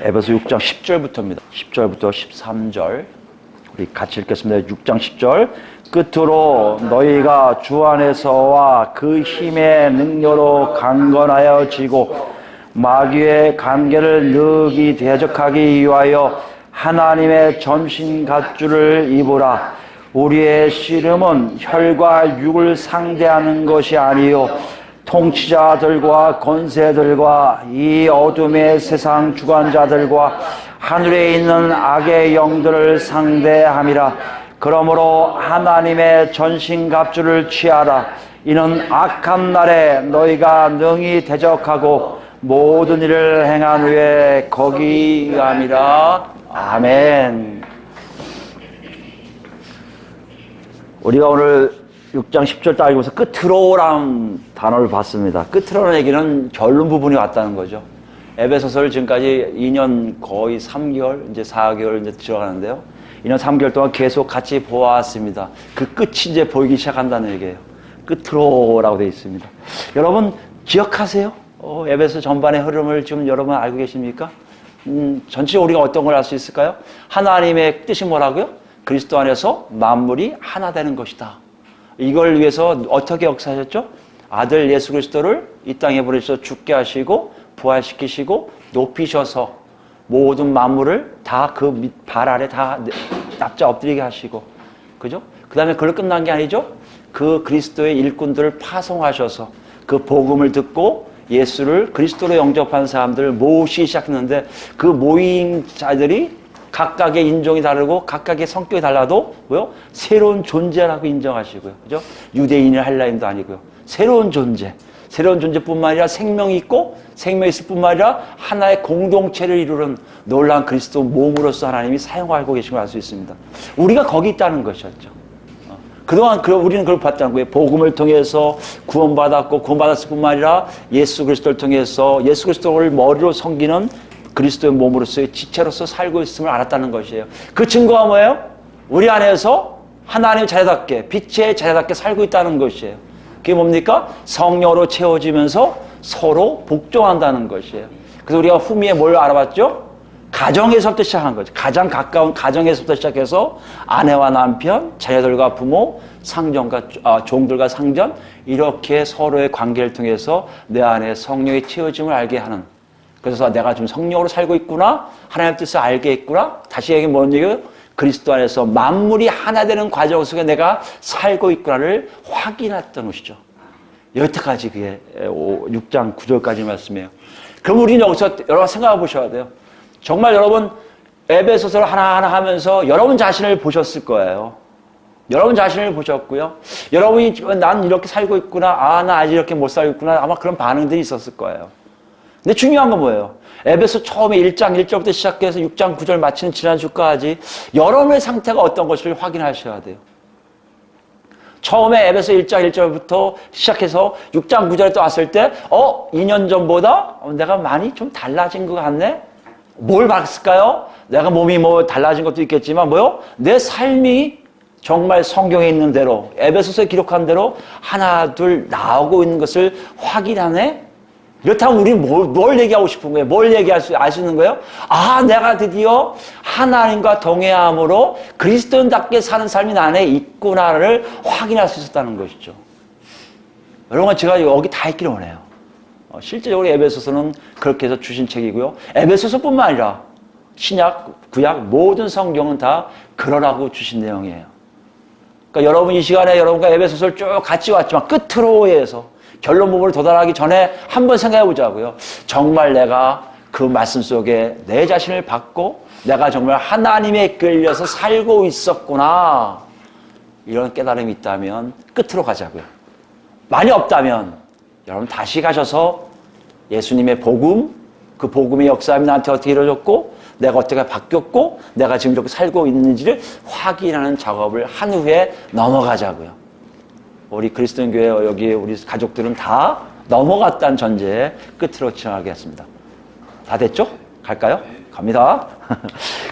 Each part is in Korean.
에베소 6장 10절부터입니다. 10절부터 13절 우리 같이 읽겠습니다. 6장 10절 끝으로 너희가 주 안에서와 그 힘의 능력으로 강건하여 지고 마귀의 관계를 능히 대적하기 위하여 하나님의 전신갑주를 입으라. 우리의 씨름은 혈과 육을 상대하는 것이 아니요 통치자들과 권세들과 이 어둠의 세상 주관자들과 하늘에 있는 악의 영들을 상대함이라. 그러므로 하나님의 전신갑주를 취하라. 이는 악한 날에 너희가 능히 대적하고 모든 일을 행한 후에 거기 감이라. 아멘. 우리가 오늘 6장 10절 딱 읽으면서 끝으로라는 단어를 봤습니다. 끝으로라는 얘기는 결론 부분이 왔다는 거죠. 에베소서를 지금까지 2년 거의 3개월, 이제 4개월 이제 들어가는데요. 2년 3개월 동안 계속 같이 보아왔습니다. 그 끝이 이제 보이기 시작한다는 얘기예요. 끝으로라고 되어 있습니다. 여러분 기억하세요? 에베소 전반의 흐름을 지금 여러분 알고 계십니까? 전체적으로 우리가 어떤 걸 알 수 있을까요? 하나님의 뜻이 뭐라고요? 그리스도 안에서 만물이 하나 되는 것이다. 이걸 위해서 어떻게 역사하셨죠? 아들 예수 그리스도를 이 땅에 보내셔서 죽게 하시고 부활시키시고 높이셔서 모든 만물을 다 그 발 아래 다 납작 엎드리게 하시고, 그죠? 그 다음에 그걸로 끝난 게 아니죠? 그 그리스도의 일꾼들을 파송하셔서 그 복음을 듣고 예수를 그리스도로 영접한 사람들을 모으기 시작했는데, 그 모인 자들이 각각의 인종이 다르고 각각의 성격이 달라도 뭐요? 새로운 존재라고 인정하시고요. 그죠? 유대인이 헬라인도 아니고요. 새로운 존재뿐만 아니라 생명이 있고 생명이 있을 뿐만 아니라 하나의 공동체를 이루는 놀라운 그리스도 몸으로서 하나님이 사용하고 계신 걸 알 수 있습니다. 우리가 거기 있다는 것이었죠. 그동안 우리는 그걸 봤다는 거예요. 복음을 통해서 구원받았고 구원받았을 뿐만 아니라 예수 그리스도를 통해서 예수 그리스도를 머리로 섬기는 그리스도의 몸으로서의 지체로서 살고 있음을 알았다는 것이에요. 그 증거가 뭐예요? 우리 안에서 하나님의 자녀답게 빛의 자녀답게 살고 있다는 것이에요. 그게 뭡니까? 성령으로 채워지면서 서로 복종한다는 것이에요. 그래서 우리가 후미에 뭘 알아봤죠? 가정에서부터 시작한 거죠. 가장 가까운 가정에서부터 시작해서 아내와 남편, 자녀들과 부모, 종들과 상전, 이렇게 서로의 관계를 통해서 내 안에 성령의 채워짐을 알게 하는, 그래서 내가 좀 성령으로 살고 있구나, 하나님의 뜻을 알게 있구나, 다시 얘기하면 뭔 얘기예요? 그리스도 안에서 만물이 하나 되는 과정 속에 내가 살고 있구나를 확인했던 것이죠. 여태까지 그게 6장 9절까지 말씀이에요. 그럼 우리는 여기서 여러분 생각해 보셔야 돼요. 정말 여러분 에베소서를 하나하나 하면서 여러분 자신을 보셨을 거예요. 여러분 자신을 보셨고요. 여러분이 난 이렇게 살고 있구나, 나 아직 이렇게 못 살고 있구나, 아마 그런 반응들이 있었을 거예요. 근데 중요한 건 뭐예요? 에베소 처음에 1장 1절부터 시작해서 6장 9절 마치는 지난주까지 여러분의 상태가 어떤 것을 확인하셔야 돼요. 처음에 에베소 1장 1절부터 시작해서 6장 9절에 또 왔을 때 2년 전보다 내가 많이 좀 달라진 것 같네? 뭘 봤을까요? 내가 몸이 뭐 달라진 것도 있겠지만 뭐요? 내 삶이 정말 성경에 있는 대로 에베소서에 기록한 대로 하나 둘 나오고 있는 것을 확인하네? 이렇다면 우리는 뭘 얘기하고 싶은 거예요? 뭘 얘기할 수 있는 거예요? 내가 드디어 하나님과 동행함으로 그리스도인답게 사는 삶이 내 안에 있구나를 확인할 수 있었다는 것이죠. 여러분, 제가 여기 다 있기를 원해요. 실제적으로 에베소서는 그렇게 해서 주신 책이고요. 에베소서뿐만 아니라 신약, 구약 모든 성경은 다 그러라고 주신 내용이에요. 그러니까 여러분 이 시간에 여러분과 에베소서를 쭉 같이 왔지만 끝으로에서 결론 부분을 도달하기 전에 한번 생각해 보자고요. 정말 내가 그 말씀 속에 내 자신을 받고 내가 정말 하나님에 끌려서 살고 있었구나, 이런 깨달음이 있다면 끝으로 가자고요. 많이 없다면 여러분 다시 가셔서 예수님의 복음, 그 복음의 역사함이 나한테 어떻게 이루어졌고 내가 어떻게 바뀌었고 내가 지금 이렇게 살고 있는지를 확인하는 작업을 한 후에 넘어가자고요. 우리 그리스도인 교회 여기 우리 가족들은 다 넘어갔다는 전제에 끝으로 지나가겠습니다. 다 됐죠? 갈까요? 갑니다.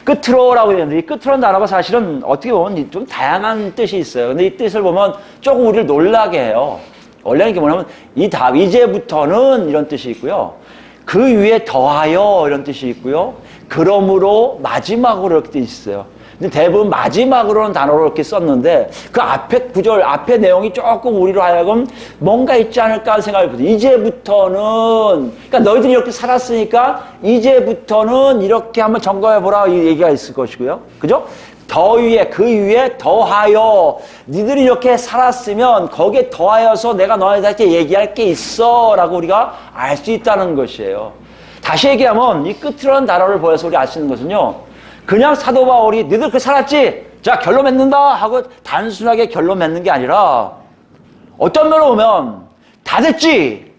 끝으로라고 되는데 이 끝으로는 단어가 사실은 어떻게 보면 좀 다양한 뜻이 있어요. 근데 이 뜻을 보면 조금 우리를 놀라게 해요. 원래는 이게 뭐냐면 이제부터는 이런 뜻이 있고요. 그 위에 더하여 이런 뜻이 있고요. 그러므로 마지막으로 이렇게 돼 있어요. 근데 대부분 마지막으로는 단어로 이렇게 썼는데 그 앞에 구절, 앞에 내용이 조금 우리로 하여금 뭔가 있지 않을까 하는 생각이 들어요. 이제부터는, 그러니까 너희들이 이렇게 살았으니까 이제부터는 이렇게 한번 점검해보라 이 얘기가 있을 것이고요. 그죠? 더 위에, 그 위에 더하여 니들이 이렇게 살았으면 거기에 더하여서 내가 너희들한테 얘기할 게 있어 라고 우리가 알 수 있다는 것이에요. 다시 얘기하면 이 끝이라는 단어를 보여서 우리 알 수 있는 것은요, 그냥 사도 바울이 너희들 그렇게 살았지? 자, 결론 맺는다 하고 단순하게 결론 맺는 게 아니라 어떤 면으로 보면 다 됐지?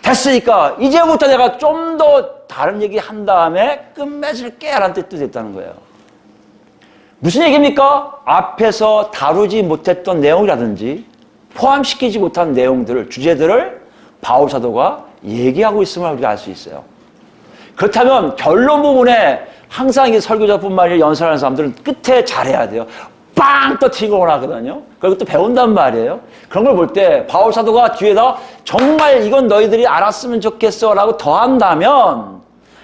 됐으니까 이제부터 내가 좀 더 다른 얘기 한 다음에 끝맺을게 라는 뜻도 됐다는 거예요. 무슨 얘기입니까? 앞에서 다루지 못했던 내용이라든지 포함시키지 못한 내용들을, 주제들을 바울 사도가 얘기하고 있음을 우리가 알 수 있어요. 그렇다면 결론 부분에 항상 이게 설교자뿐만 아니라 연설하는 사람들은 끝에 잘해야 돼요. 빵 터뜨리고 하거든요. 그리고 또 배운단 말이에요. 그런 걸 볼 때 바울 사도가 뒤에다 정말 이건 너희들이 알았으면 좋겠어 라고 더한다면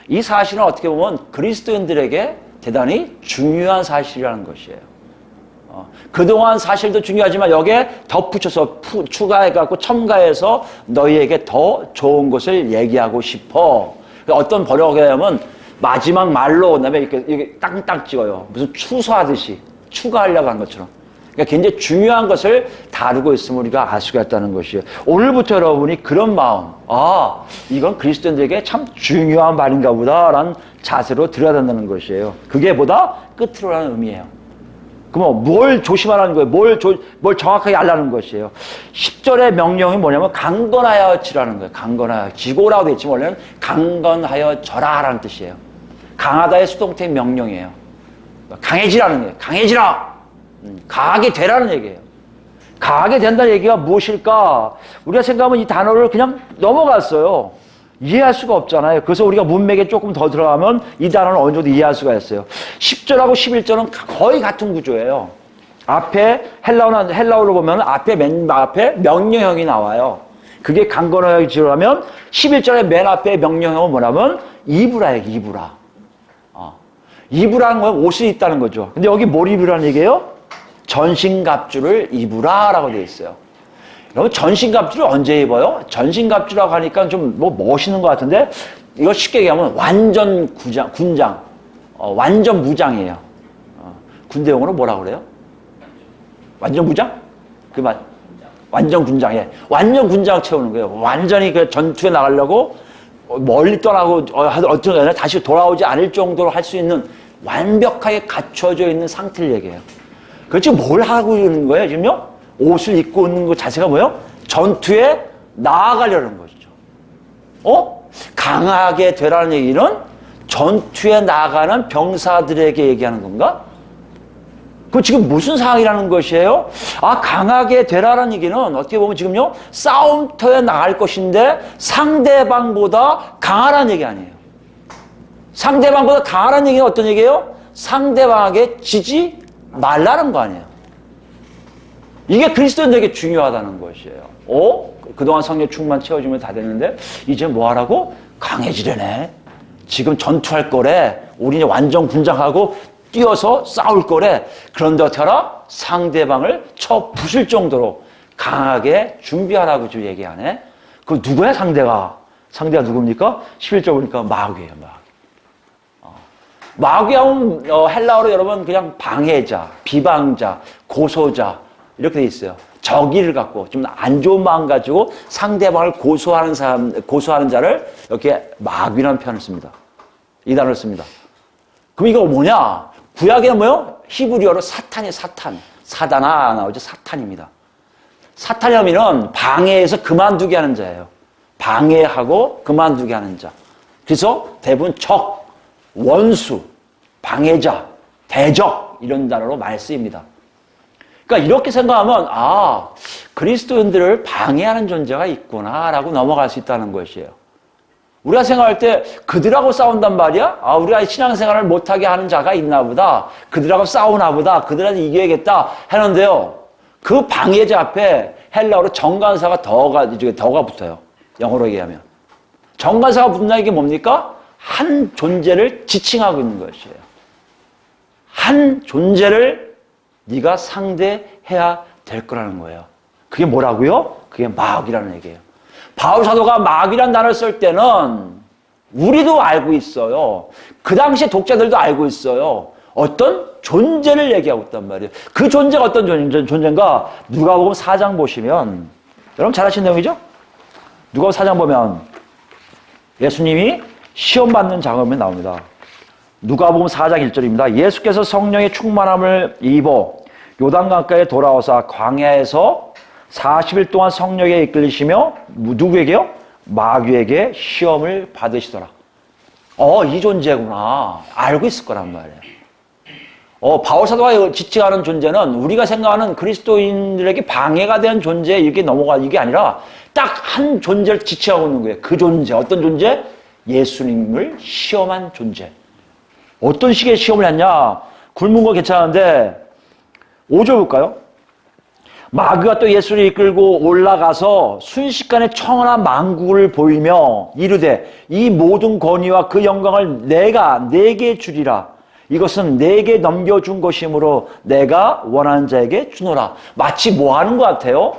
이 사실은 어떻게 보면 그리스도인들에게 대단히 중요한 사실이라는 것이에요. 그동안 사실도 중요하지만 여기에 덧붙여서 추가해갖고 첨가해서 너희에게 더 좋은 것을 얘기하고 싶어. 어떤 번역을 하면 마지막 말로 그다음에 이렇게 땅땅 찍어요. 무슨 추수하듯이 추가하려고 한 것처럼. 그러니까 굉장히 중요한 것을 다루고 있음을 우리가 알 수가 있다는 것이에요. 오늘부터 여러분이 그런 마음, 아, 이건 그리스도인들에게 참 중요한 말인가 보다라는 자세로 들어야 된다는 것이에요. 그게 보다 끝으로라는 의미예요. 그럼 뭘 조심하라는 거예요? 뭘 정확하게 알라는 것이에요. 10절의 명령이 뭐냐면 강건하여 지라는 거예요. 강건하여 지고라고 되어 있지만 원래는 강건하여 져라라는 뜻이에요. 강하다의 수동태 명령이에요. 강해지라는 거예요. 강해지라. 강하게 되라는 얘기예요. 강하게 된다는 얘기가 무엇일까? 우리가 생각하면 이 단어를 그냥 넘어갔어요. 이해할 수가 없잖아요. 그래서 우리가 문맥에 조금 더 들어가면 이 단어는 어느 정도 이해할 수가 있어요. 10절하고 11절은 거의 같은 구조예요. 앞에 헬라어로 보면 맨 앞에 명령형이 나와요. 그게 강건하게 지으라면 11절의 맨 앞에 명령형은 뭐냐면 이브라예요. 이브라는 건 옷이 있다는 거죠. 근데 여기 뭘 입으라는 얘기예요? 전신갑주를 입으라라고 되어 있어요. 여러분 전신갑주를 언제 입어요? 전신갑주라고 하니까 좀 뭐 멋있는 것 같은데 이거 쉽게 얘기하면 완전 군장, 완전 무장이에요. 군대 용어로 뭐라고 그래요? 완전 무장? 그 말, 완전 군장에 완전 군장을 채우는 거예요. 완전히 그 전투에 나가려고 멀리 떠나고 어떤 게 아니라 다시 돌아오지 않을 정도로 할 수 있는 완벽하게 갖춰져 있는 상태를 얘기해요. 그 지금 뭘 하고 있는 거예요, 지금요? 옷을 입고 있는 그 자세가 뭐예요? 전투에 나아가려는 거죠. 강하게 되라는 얘기는 전투에 나가는 병사들에게 얘기하는 건가? 그 지금 무슨 상황이라는 것이에요? 아, 강하게 되라는 얘기는 어떻게 보면 지금요, 싸움터에 나갈 것인데 상대방보다 강하라는 얘기 아니에요. 상대방보다 강하라는 얘기는 어떤 얘기예요? 상대방에게 지지 말라는 거 아니에요. 이게 그리스도인들에게 중요하다는 것이에요. 그동안 성령 충만 채워주면 다 됐는데 이제 뭐 하라고? 강해지려네. 지금 전투할 거래. 우리 완전 군장하고 뛰어서 싸울 거래. 그런데 어떻게 하라? 상대방을 쳐 부술 정도로 강하게 준비하라고 지금 얘기하네. 그 누구야 상대가? 상대가 누굽니까? 11절 보니까 마귀예요. 마귀하면 헬라어로 여러분 그냥 방해자, 비방자, 고소자 이렇게 돼 있어요. 적의를 갖고 좀 안 좋은 마음 가지고 상대방을 고소하는 자를 이렇게 마귀라는 표현을 씁니다. 이 단어를 씁니다. 그럼 이거 뭐냐? 구약에는 뭐요? 히브리어로 사탄이 사다나 나오죠. 사탄입니다. 사탄이라면 방해해서 그만두게 하는 자예요. 방해하고 그만두게 하는 자. 그래서 대부분 적, 원수, 방해자, 대적 이런 단어로 많이 쓰입니다. 그러니까 이렇게 생각하면 아, 그리스도인들을 방해하는 존재가 있구나라고 넘어갈 수 있다는 것이에요. 우리가 생각할 때 그들하고 싸운단 말이야? 아, 우리가 신앙생활을 못하게 하는 자가 있나 보다. 그들하고 싸우나 보다. 그들한테 이겨야겠다 하는데요. 그 방해자 앞에 헬라어로 정관사가 더가 붙어요. 영어로 얘기하면. 정관사가 붙는다는 게 뭡니까? 한 존재를 지칭하고 있는 것이에요. 한 존재를 네가 상대해야 될 거라는 거예요. 그게 뭐라고요? 그게 마귀라는 얘기예요. 바울 사도가 마귀라는 단어를 쓸 때는 우리도 알고 있어요. 그 당시에 독자들도 알고 있어요. 어떤 존재를 얘기하고 있단 말이에요. 그 존재가 어떤 존재인가? 누가복음 4장 보시면, 여러분 잘 아시는 내용이죠? 누가복음 4장 보면 예수님이 시험 받는 장면이 나옵니다. 누가복음 4장 1절입니다. 예수께서 성령의 충만함을 입어 요단강가에 돌아와서 광야에서 40일 동안 성령에 이끌리시며 누구에게요? 마귀에게 시험을 받으시더라. 이 존재구나. 알고 있을 거란 말이에요. 바울 사도가 지칭하는 존재는 우리가 생각하는 그리스도인들에게 방해가 되는 존재 이렇게 넘어가 이게 아니라 딱 한 존재를 지칭하고 있는 거예요. 그 존재, 어떤 존재? 예수님을 시험한 존재. 어떤 식의 시험을 했냐? 굶은 거 괜찮은데 5절 볼까요? 마귀가 또 예수를 이끌고 올라가서 순식간에 청한 만국을 보이며 이르되 이 모든 권위와 그 영광을 내가 네게 주리라. 이것은 내게 넘겨준 것이므로 내가 원하는 자에게 주노라. 마치 뭐 하는 것 같아요?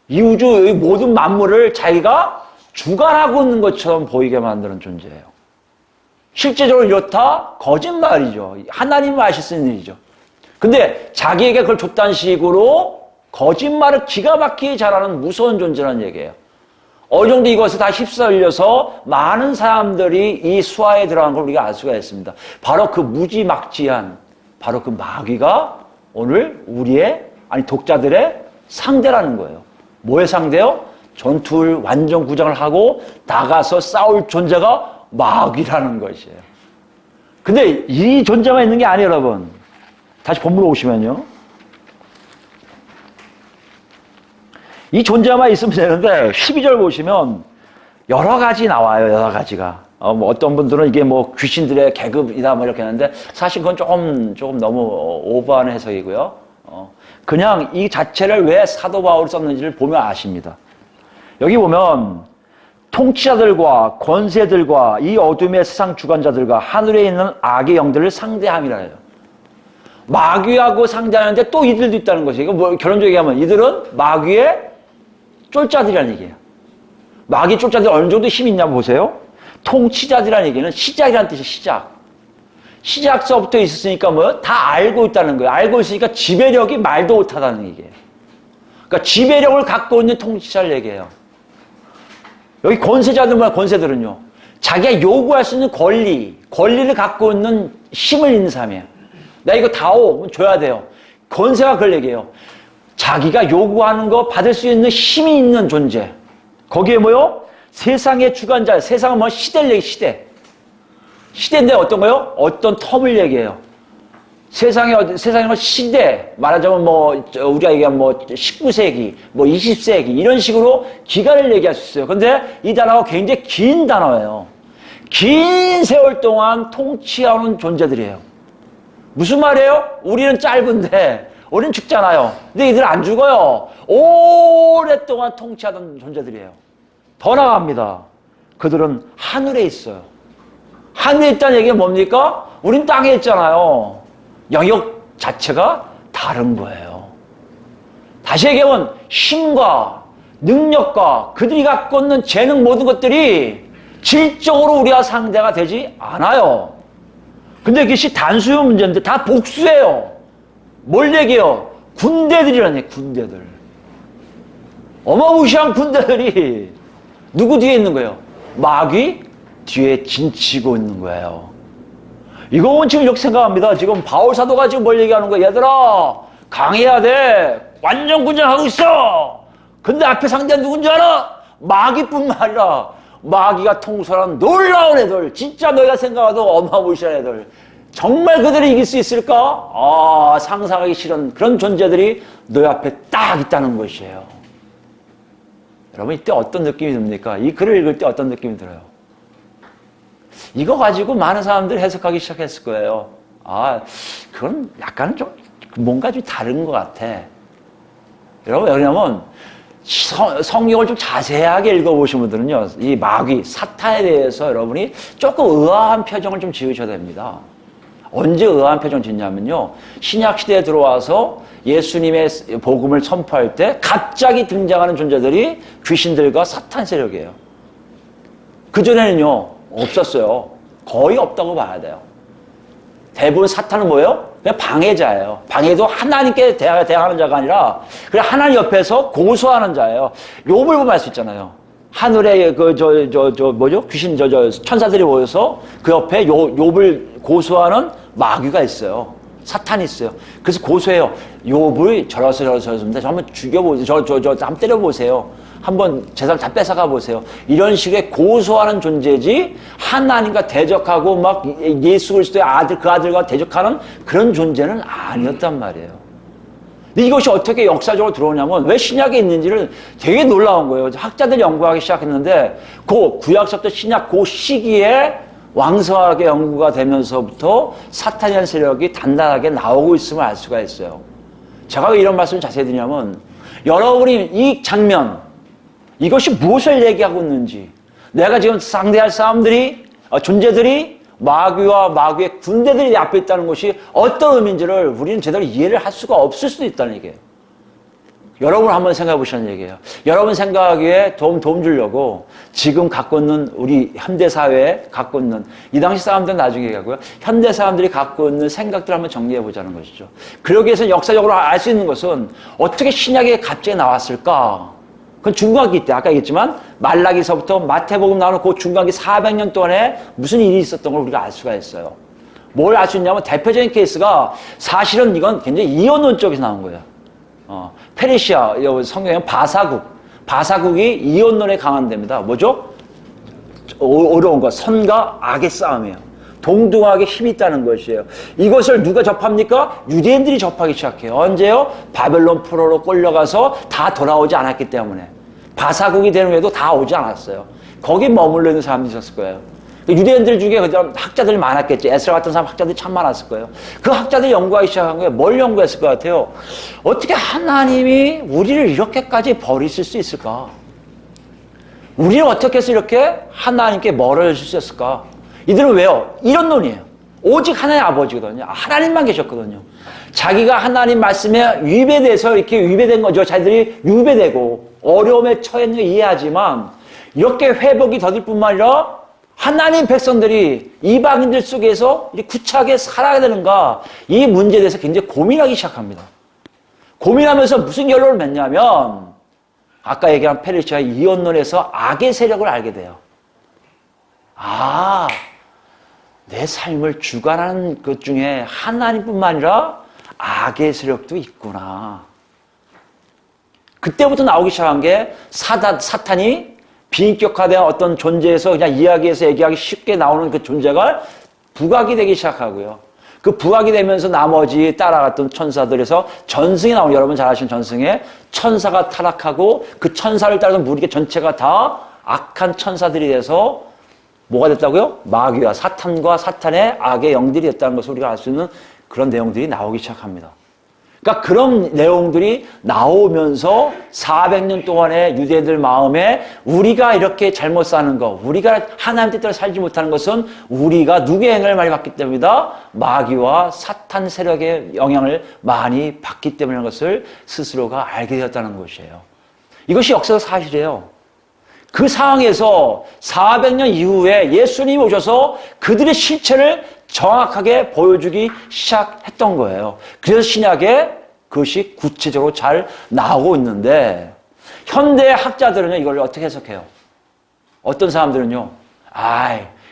이 우주, 이 모든 만물을 자기가 주관하고 있는 것처럼 보이게 만드는 존재예요. 실제적으로 이렇다? 거짓말이죠. 하나님은 아실 수 있는 일이죠. 근데 자기에게 그걸 줬다는 식으로 거짓말을 기가 막히게 잘하는 무서운 존재라는 얘기예요. 어느 정도 이것에 다 휩쓸려서 많은 사람들이 이 수하에 들어간 걸 우리가 알 수가 있습니다. 바로 그 무지막지한 바로 그 마귀가 오늘 우리의 독자들의 상대라는 거예요. 뭐의 상대요? 전투를 완전 구장을 하고 나가서 싸울 존재가 마귀라는 것이에요. 근데 이 존재만 있는 게 아니에요, 여러분. 다시 본문으로 오시면요. 이 존재만 있으면 되는데 12절 보시면 여러 가지 나와요. 여러 가지가. 어떤 분들은 이게 뭐 귀신들의 계급이다 뭐 이렇게 하는데 사실 그건 조금 너무 오버하는 해석이고요. 그냥 이 자체를 왜 사도 바울이 썼는지를 보면 아십니다. 여기 보면 통치자들과 권세들과 이 어둠의 세상 주관자들과 하늘에 있는 악의 영들을 상대함이라 해요. 마귀하고 상대하는데 또 이들도 있다는 것이에요. 이거 뭐 결론적으로 얘기하면 이들은 마귀의 쫄자들이라는 얘기예요. 마귀 쫄자들이 어느 정도 힘이 있냐 보세요. 통치자들이라는 얘기는 시작이라는 뜻이에요. 시작. 시작서부터 있었으니까 뭐요? 다 알고 있다는 거예요. 알고 있으니까 지배력이 말도 못하다는 얘기예요. 그러니까 지배력을 갖고 있는 통치자를 얘기해요. 여기 권세자들 뭐야? 권세들은요. 자기가 요구할 수 있는 권리를 갖고 있는 힘을 있는 사람이에요. 나 이거 다오 줘야 돼요. 권세가 그걸 얘기해요. 자기가 요구하는 거 받을 수 있는 힘이 있는 존재. 거기에 뭐요? 세상의 주관자. 세상은 뭐 시대를 얘기해. 시대인데 어떤 거요? 어떤 텀을 얘기해요. 세상의 뭐 시대. 말하자면 뭐 우리가 얘기하면 뭐 19세기, 뭐 20세기 이런 식으로 기간을 얘기할 수 있어요. 근데 이 단어가 굉장히 긴 단어예요. 긴 세월 동안 통치하는 존재들이에요. 무슨 말이에요? 우리는 짧은데 우리는 죽잖아요. 근데 이들은 안 죽어요. 오랫동안 통치하던 존재들이에요. 더 나아갑니다. 그들은 하늘에 있어요. 하늘에 있다는 얘기가 뭡니까? 우린 땅에 있잖아요. 영역 자체가 다른 거예요. 다시 얘기하면 힘과 능력과 그들이 갖고 있는 재능 모든 것들이 질적으로 우리와 상대가 되지 않아요. 근데 이것이 단수의 문제인데 다 복수예요. 뭘 얘기해요? 군대들이라는 얘기예요. 군대들. 어마무시한 군대들이 누구 뒤에 있는 거예요? 마귀 뒤에 진치고 있는 거예요. 이건 지금 이렇게 생각합니다. 지금 바울 사도가 지금 뭘 얘기하는 거예요? 얘들아 강해야 돼. 완전 군장하고 있어. 근데 앞에 상대는 누군지 알아? 마귀뿐만 아니라 마귀가 통솔한 놀라운 애들. 진짜 너희가 생각해도 어마무시한 애들. 정말 그들이 이길 수 있을까? 상상하기 싫은 그런 존재들이 너희 앞에 딱 있다는 것이에요. 여러분 이때 어떤 느낌이 듭니까? 이 글을 읽을 때 어떤 느낌이 들어요? 이거 가지고 많은 사람들이 해석하기 시작했을 거예요. 그건 약간 좀 뭔가 좀 다른 것 같아. 여러분, 왜냐면 성경을 좀 자세하게 읽어보신 분들은요, 이 마귀, 사탄에 대해서 여러분이 조금 의아한 표정을 좀 지으셔야 됩니다. 언제 의아한 표정 짓냐면요, 신약시대에 들어와서 예수님의 복음을 선포할 때 갑자기 등장하는 존재들이 귀신들과 사탄 세력이에요. 그전에는요, 없었어요. 거의 없다고 봐야 돼요. 대부분 사탄은 뭐예요? 그냥 방해자예요. 방해도 하나님께 대항하는 자가 아니라 그냥 하나님 옆에서 고소하는 자예요. 욥을 보면 알 수 있잖아요. 하늘에 뭐죠? 귀신 천사들이 모여서 그 옆에 욥을 고소하는 마귀가 있어요. 사탄이 있어요. 그래서 고소해요. 욥을 저러서입니다. 저 한번 죽여보세요. 저 한번 때려보세요. 한번 재산 다 뺏어가 보세요. 이런 식의 고소하는 존재지 하나님과 대적하고 막 예수 그리스도의 아들, 그 아들과 대적하는 그런 존재는 아니었단 말이에요. 근데 이것이 어떻게 역사적으로 들어오냐면 왜 신약에 있는지를 되게 놀라운 거예요. 학자들이 연구하기 시작했는데 그 구약서부터 신약 그 시기에 왕성하게 연구가 되면서부터 사탄이라는 세력이 단단하게 나오고 있음을 알 수가 있어요. 제가 왜 이런 말씀을 자세히 드리냐면 여러분이 이 장면, 이것이 무엇을 얘기하고 있는지, 내가 지금 상대할 사람들이, 존재들이 마귀와 마귀의 군대들이 내 앞에 있다는 것이 어떤 의미인지를 우리는 제대로 이해를 할 수가 없을 수도 있다는 얘기예요. 여러분 한번 생각해 보시는 얘기예요. 여러분 생각하기에 도움 주려고 지금 갖고 있는 우리 현대사회에 갖고 있는 이 당시 사람들은 나중에 얘기하고요. 현대 사람들이 갖고 있는 생각들을 한번 정리해 보자는 것이죠. 그러기 위해서 역사적으로 알 수 있는 것은 어떻게 신약이 갑자기 나왔을까? 그건 중간기 때 아까 얘기했지만 말라기서부터 마태복음 나오는 그 중간기 400년 동안에 무슨 일이 있었던 걸 우리가 알 수가 있어요. 뭘 알 수 있냐면 대표적인 케이스가 사실은 이건 굉장히 이원론 쪽에서 나온 거예요. 페르시아 성경에 바사국이 이원론에 강한 데입니다. 뭐죠? 어려운 거 선과 악의 싸움이에요. 동등하게 힘이 있다는 것이에요. 이것을 누가 접합니까? 유대인들이 접하기 시작해요. 언제요? 바벨론 포로로 끌려가서 다 돌아오지 않았기 때문에. 바사국이 되는 후에도 다 오지 않았어요. 거기 머물러 있는 사람들이 있었을 거예요. 유대인들 중에 학자들이 많았겠지. 에스라 같은 사람 학자들이 참 많았을 거예요. 그 학자들이 연구하기 시작한 거예요. 뭘 연구했을 것 같아요? 어떻게 하나님이 우리를 이렇게까지 버리실 수 있을까? 우리를 어떻게 해서 이렇게 하나님께 멀어질 수 있을까? 이들은 왜요? 이런 논이에요. 오직 하나님의 아버지거든요. 하나님만 계셨거든요. 자기가 하나님 말씀에 위배돼서 이렇게 위배된 거죠. 자기들이 위배되고 어려움에 처했는 걸 이해하지만 이렇게 회복이 더딜 뿐만 아니라 하나님 백성들이 이방인들 속에서 구차하게 살아야 되는가, 이 문제에 대해서 굉장히 고민하기 시작합니다. 고민하면서 무슨 결론을 맺냐면 아까 얘기한 페르시아 이원론에서 악의 세력을 알게 돼요. 내 삶을 주관하는 것 중에 하나님뿐만 아니라 악의 세력도 있구나. 그때부터 나오기 시작한 게 사탄이 비인격화된 어떤 존재에서 그냥 이야기해서 얘기하기 쉽게 나오는 그 존재가 부각이 되기 시작하고요. 그 부각이 되면서 나머지 따라갔던 천사들에서 전승이 나오는, 여러분 잘 아시는 전승에 천사가 타락하고 그 천사를 따라서 무리의 전체가 다 악한 천사들이 돼서 뭐가 됐다고요? 마귀와 사탄과 사탄의 악의 영들이 됐다는 것을 우리가 알 수 있는 그런 내용들이 나오기 시작합니다. 그러니까 그런 내용들이 나오면서 400년 동안의 유대인들 마음에 우리가 이렇게 잘못 사는 거, 우리가 하나님 뜻대로 살지 못하는 것은 우리가 누구의 영향을 많이 받기 때문이다. 마귀와 사탄 세력의 영향을 많이 받기 때문이라는 것을 스스로가 알게 되었다는 것이에요. 이것이 역사적 사실이에요. 그 상황에서 400년 이후에 예수님이 오셔서 그들의 실체를 정확하게 보여주기 시작했던 거예요. 그래서 신약에 그것이 구체적으로 잘 나오고 있는데 현대 학자들은요, 이걸 어떻게 해석해요? 어떤 사람들은요,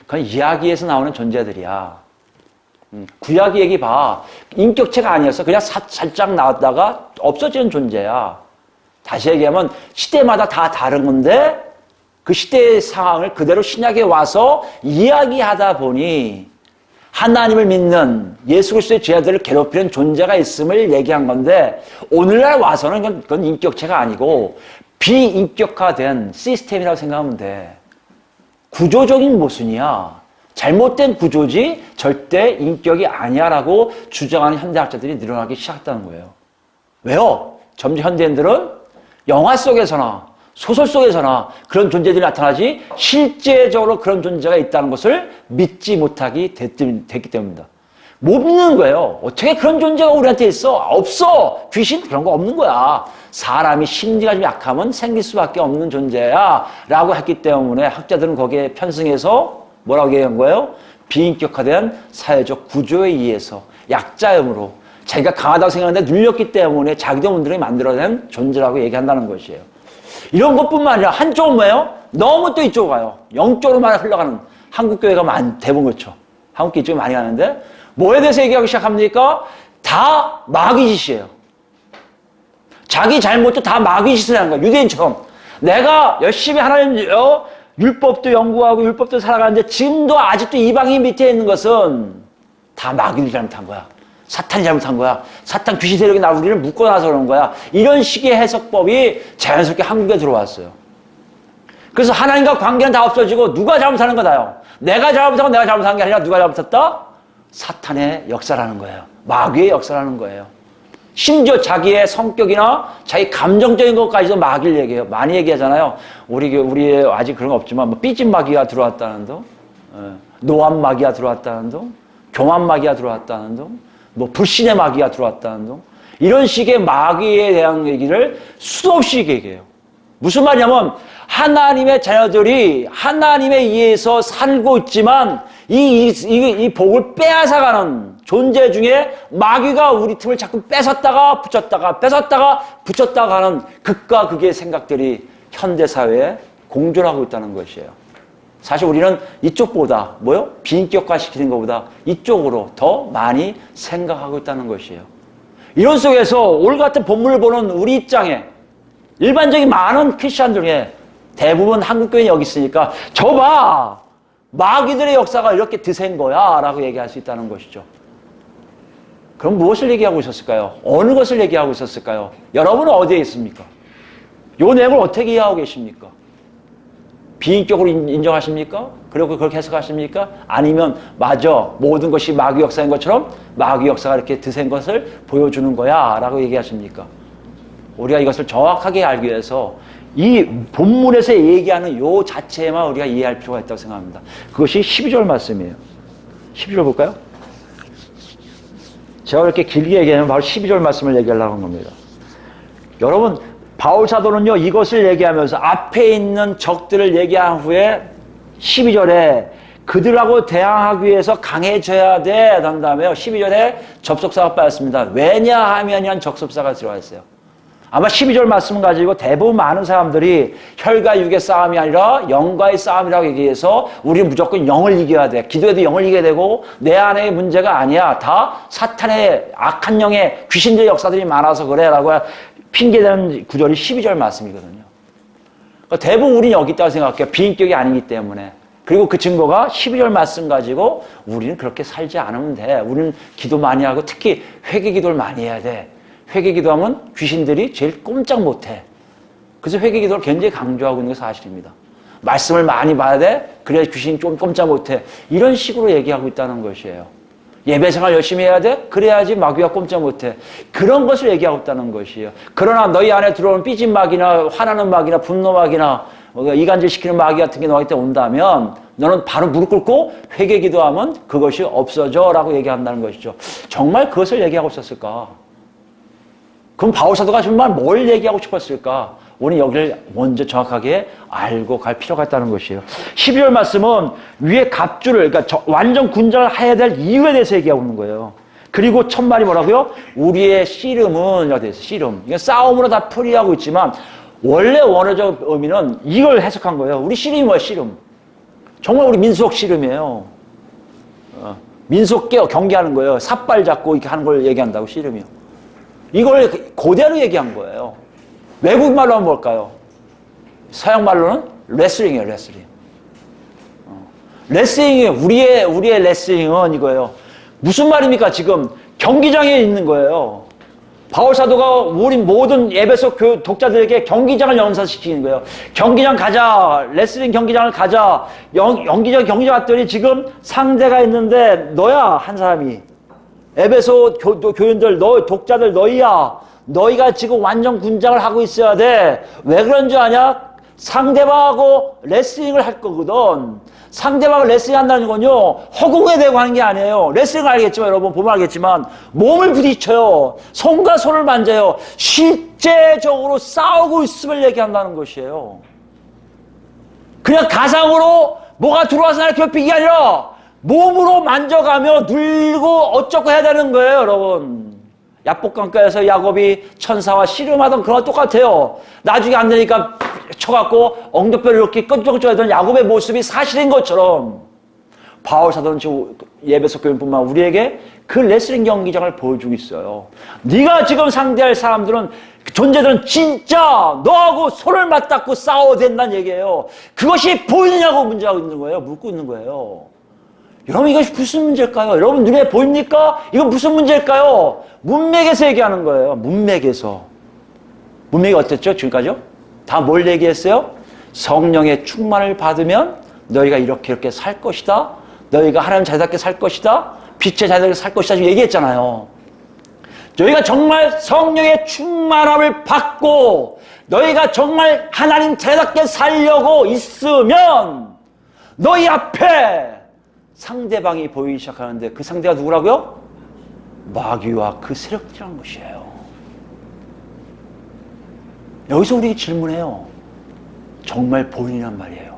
그건 이야기에서 나오는 존재들이야. 구약 얘기 봐. 인격체가 아니었어. 그냥 살짝 나왔다가 없어지는 존재야. 다시 얘기하면 시대마다 다 다른 건데 그 시대의 상황을 그대로 신약에 와서 이야기하다 보니 하나님을 믿는 예수 그리스도의 제자들을 괴롭히는 존재가 있음을 얘기한 건데 오늘날 와서는 그건 인격체가 아니고 비인격화된 시스템이라고 생각하면 돼. 구조적인 모순이야. 잘못된 구조지 절대 인격이 아니야라고 주장하는 현대학자들이 늘어나기 시작했다는 거예요. 왜요? 점점 현대인들은 영화 속에서나 소설 속에서나 그런 존재들이 나타나지 실제적으로 그런 존재가 있다는 것을 믿지 못하기 됐기 때문입니다. 못 믿는 거예요. 어떻게 그런 존재가 우리한테 있어? 없어. 귀신 그런 거 없는 거야. 사람이 심리가 좀 약하면 생길 수밖에 없는 존재야 라고 했기 때문에 학자들은 거기에 편승해서 뭐라고 얘기한 거예요? 비인격화된 사회적 구조에 의해서 약자음으로 자기가 강하다고 생각하는데 눌렸기 때문에 자기도 문들이 만들어낸 존재라고 얘기한다는 것이에요. 이런 것뿐만 아니라 한쪽은 뭐예요? 너무 또 이쪽으로 가요. 영적으로만 흘러가는 한국교회가 대부분 그렇죠. 한국교회 이쪽에 많이 가는데 뭐에 대해서 얘기하기 시작합니까? 다 마귀짓이에요. 자기 잘못도 다 마귀짓을 하는 거예요. 유대인처럼. 내가 열심히 하나님 율법도 연구하고 율법도 살아가는데 지금도 아직도 이방인 밑에 있는 것은 다 마귀들이 잘못한 거야. 사탄이 잘못한 거야. 사탄 귀신 세력이 나 우리를 묶어놔서 그런 거야. 이런 식의 해석법이 자연스럽게 한국에 들어왔어요. 그래서 하나님과 관계는 다 없어지고 누가 잘못하는 거다요. 내가 잘못하고 내가 잘못한 게 아니라 누가 잘못했다? 사탄의 역사라는 거예요. 마귀의 역사라는 거예요. 심지어 자기의 성격이나 자기 감정적인 것까지도 마귀를 얘기해요. 많이 얘기하잖아요. 우리 아직 그런 거 없지만 뭐 삐진 마귀가 들어왔다는 둥, 노안 마귀가 들어왔다는 둥, 교만 마귀가 들어왔다는 둥, 뭐 불신의 마귀가 들어왔다는 둥, 이런 식의 마귀에 대한 얘기를 수도 없이 얘기해요. 무슨 말이냐면 하나님의 자녀들이 하나님에 의해서 살고 있지만 이 복을 빼앗아가는 존재 중에 마귀가 우리 틈을 자꾸 뺏었다가 붙였다가 뺏었다가 붙였다가 하는 극과 극의 생각들이 현대사회에 공존하고 있다는 것이에요. 사실 우리는 이쪽보다 비인격화시키는 것보다 이쪽으로 더 많이 생각하고 있다는 것이에요. 이런 속에서 오늘 같은 본문을 보는 우리 입장에 일반적인 많은 크리스찬 중에 대부분 한국교회는 여기 있으니까 저봐 마귀들의 역사가 이렇게 드센 거야 라고 얘기할 수 있다는 것이죠. 그럼 무엇을 얘기하고 있었을까요? 어느 것을 얘기하고 있었을까요? 여러분은 어디에 있습니까? 이 내용을 어떻게 이해하고 계십니까? 비인격으로 인정하십니까? 그리고 그렇게 해석하십니까? 아니면 맞아 모든 것이 마귀 역사인 것처럼 마귀 역사가 이렇게 드센 것을 보여주는 거야 라고 얘기하십니까? 우리가 이것을 정확하게 알기 위해서 이 본문에서 얘기하는 요 자체에만 우리가 이해할 필요가 있다고 생각합니다. 그것이 12절 말씀이에요. 12절 볼까요? 제가 이렇게 길게 얘기하면 바로 12절 말씀을 얘기하려고 한 겁니다. 여러분 바울 사도는요 이것을 얘기하면서 앞에 있는 적들을 얘기한 후에 12절에 그들하고 대항하기 위해서 강해져야 돼 한 다음에요 12절에 접속사가 빠졌습니다. 왜냐하면 접속사가 들어와 있어요. 아마 12절 말씀 가지고 대부분 많은 사람들이 혈과 육의 싸움이 아니라 영과의 싸움이라고 얘기해서 우리는 무조건 영을 이겨야 돼. 기도해도 영을 이겨야 되고 내 안의 문제가 아니야. 다 사탄의 악한 영의 귀신들의 역사들이 많아서 그래 라고 핑계대는 구절이 12절 말씀이거든요. 그러니까 대부분 우리는 여기 있다고 생각해요. 비인격이 아니기 때문에. 그리고 그 증거가 12절 말씀 가지고 우리는 그렇게 살지 않으면 돼. 우리는 기도 많이 하고 특히 회개 기도를 많이 해야 돼. 회개 기도하면 귀신들이 제일 꼼짝 못해. 그래서 회개 기도를 굉장히 강조하고 있는 게 사실입니다. 말씀을 많이 봐야 돼. 그래야 귀신이 좀 꼼짝 못해. 이런 식으로 얘기하고 있다는 것이에요. 예배 생활 열심히 해야 돼. 그래야지 마귀가 꼼짝 못해. 그런 것을 얘기하고 있다는 것이에요. 그러나 너희 안에 들어오는 삐진 마귀나 화나는 마귀나 분노 마귀나 이간질 시키는 마귀 같은 게 너한테 온다면 너는 바로 무릎 꿇고 회개 기도하면 그것이 없어져 라고 얘기한다는 것이죠. 정말 그것을 얘기하고 있었을까? 그럼 바울 사도가 정말 뭘 얘기하고 싶었을까? 우리 여기를 먼저 정확하게 알고 갈 필요가 있다는 것이에요. 12절 말씀은 위에 갑주를 그러니까 완전 군장을 해야 될 이유에 대해서 얘기하고 있는 거예요. 그리고 첫 말이 뭐라고요? 우리의 씨름은 이렇게 돼서 씨름. 이건 싸움으로 다 풀이하고 있지만 원래 원어적 의미는 이걸 해석한 거예요. 우리 씨름이 뭐야? 씨름. 정말 우리 민속 씨름이에요. 민속 경기하는 거예요. 삿발 잡고 이렇게 하는 걸 얘기한다고 씨름이요. 이걸 그대로 얘기한 거예요. 외국 말로 하면 뭘까요? 서양 말로는 레슬링이에요, 레슬링. 레슬링이 우리의 레슬링은 이거예요. 무슨 말입니까? 지금 경기장에 있는 거예요. 바울 사도가 우리 모든 에베소 독자들에게 경기장을 연상시키는 거예요. 경기장 가자, 레슬링 경기장을 가자. 경기장 갔더니 지금 상대가 있는데 너야 한 사람이. 에베소 교인들, 독자들 너희야. 너희가 지금 완전 군장을 하고 있어야 돼. 왜 그런 줄 아냐? 상대방하고 레슬링을 할 거거든. 상대방을 레슬링 한다는 건요, 허공에 대고 하는 게 아니에요. 레슬링 알겠지만, 여러분 보면 알겠지만, 몸을 부딪혀요. 손과 손을 만져요. 실제적으로 싸우고 있음을 얘기한다는 것이에요. 그냥 가상으로 뭐가 들어와서 나를 괴롭히는 게 아니라 몸으로 만져가며 눌고 어쩌고 해야 되는 거예요, 여러분. 야복강가에서 야곱이 천사와 씨름하던 그런 똑같아요. 나중에 안 되니까 쳐갖고 엉덩뼈를 이렇게 끈적끈적하던 야곱의 모습이 사실인 것처럼 바울 사도는 지금 예배석 교인뿐만 우리에게 그 레슬링 경기장을 보여주고 있어요. 네가 지금 상대할 사람들은, 존재들은 진짜 너하고 손을 맞닿고 싸워야 된다는 얘기예요. 그것이 보이느냐고 문제가 있는 거예요. 묻고 있는 거예요. 여러분, 이것이 무슨 문제일까요? 여러분 눈에 보입니까? 이건 무슨 문제일까요? 문맥에서 얘기하는 거예요. 문맥에서. 문맥이 어땠죠? 지금까지요? 다 뭘 얘기했어요? 성령의 충만을 받으면 너희가 이렇게 살 것이다. 너희가 하나님 자녀답게 살 것이다. 빛의 자녀답게 살 것이다. 지금 얘기했잖아요. 너희가 정말 성령의 충만함을 받고 너희가 정말 하나님 자녀답게 살려고 있으면 너희 앞에 상대방이 보이기 시작하는데 그 상대가 누구라고요? 마귀와 그 세력들이라는 것이에요. 여기서 우리에게 질문해요. 정말 보이란 말이에요.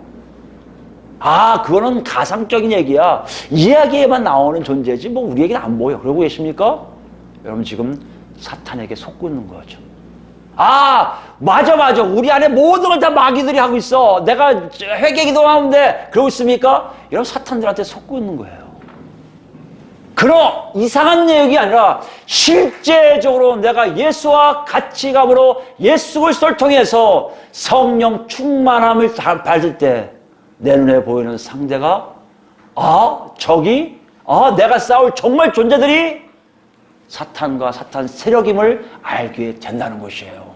아, 그거는 가상적인 얘기야. 이야기에만 나오는 존재지 뭐 우리에게는 안 보여. 그러고 계십니까? 여러분 지금 사탄에게 속고 있는 거죠. 아, 맞아. 우리 안에 모든 걸 다 마귀들이 하고 있어. 내가 회개기도 하는데 그러고 있습니까? 여러분 사탄들한테 속고 있는 거예요. 그런 이상한 얘기 아니라 실제적으로 내가 예수와 같이 감으로 예수 그리스도를 통해서 성령 충만함을 받을 때 내 눈에 보이는 상대가 내가 싸울 정말 존재들이 사탄과 사탄 세력임을 알게 된다는 것이에요.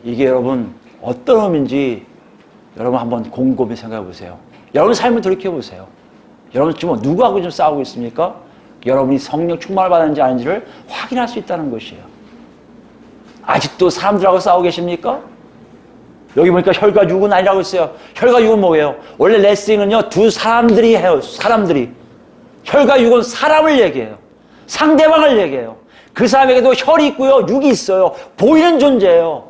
이게 여러분 어떤 의미인지 여러분 한번 곰곰이 생각해 보세요. 여러분 삶을 돌이켜 보세요. 여러분 지금 누구하고 지금 싸우고 있습니까? 여러분이 성령 충만을 받았는지 아닌지를 확인할 수 있다는 것이에요. 아직도 사람들하고 싸우고 계십니까? 여기 보니까 혈과육은 아니라고 했어요. 혈과육은 뭐예요? 원래 레슬링은요, 두 사람들이 해요. 사람들이. 혈과육은 사람을 얘기해요. 상대방을 얘기해요. 그 사람에게도 혈이 있고요, 육이 있어요. 보이는 존재예요.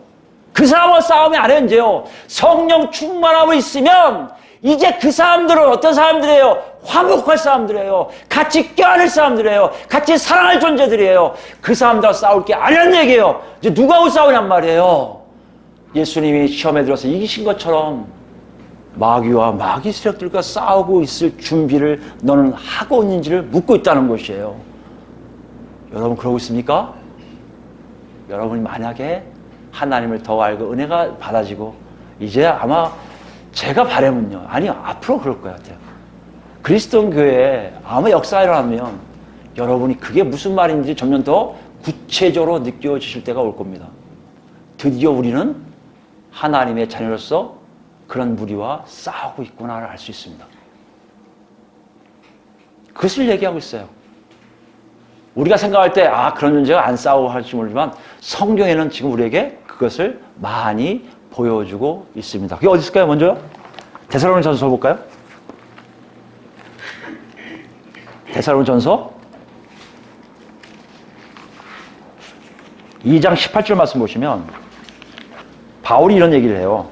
그 사람과 싸우면 안 해요, 이제요. 성령 충만함이 있으면 이제 그 사람들은 어떤 사람들이에요? 화목할 사람들이에요. 같이 껴안을 사람들이에요. 같이 사랑할 존재들이에요. 그 사람들하고 싸울 게 아니란 얘기예요. 이제 누구하고 싸우냔 말이에요. 예수님이 시험에 들어서 이기신 것처럼 마귀와 마귀 세력들과 싸우고 있을 준비를 너는 하고 있는지를 묻고 있다는 것이에요. 여러분 그러고 있습니까? 여러분이 만약에 하나님을 더 알고 은혜가 받아지고 이제 아마 제가 바라면요, 아니요, 앞으로 그럴 것 같아요. 그리스도인 교회에 아마 역사가 일어나면 여러분이 그게 무슨 말인지 점점 더 구체적으로 느껴지실 때가 올 겁니다. 드디어 우리는 하나님의 자녀로서 그런 무리와 싸우고 있구나를 알 수 있습니다. 그것을 얘기하고 있어요. 우리가 생각할 때 그런 존재가 안 싸우고 할지 모르지만 성경에는 지금 우리에게 그것을 많이 보여주고 있습니다. 그게 어디 있을까요? 먼저요? 데살로니가전서 볼까요? 데살로니가전서 2장 18절 말씀 보시면 바울이 이런 얘기를 해요.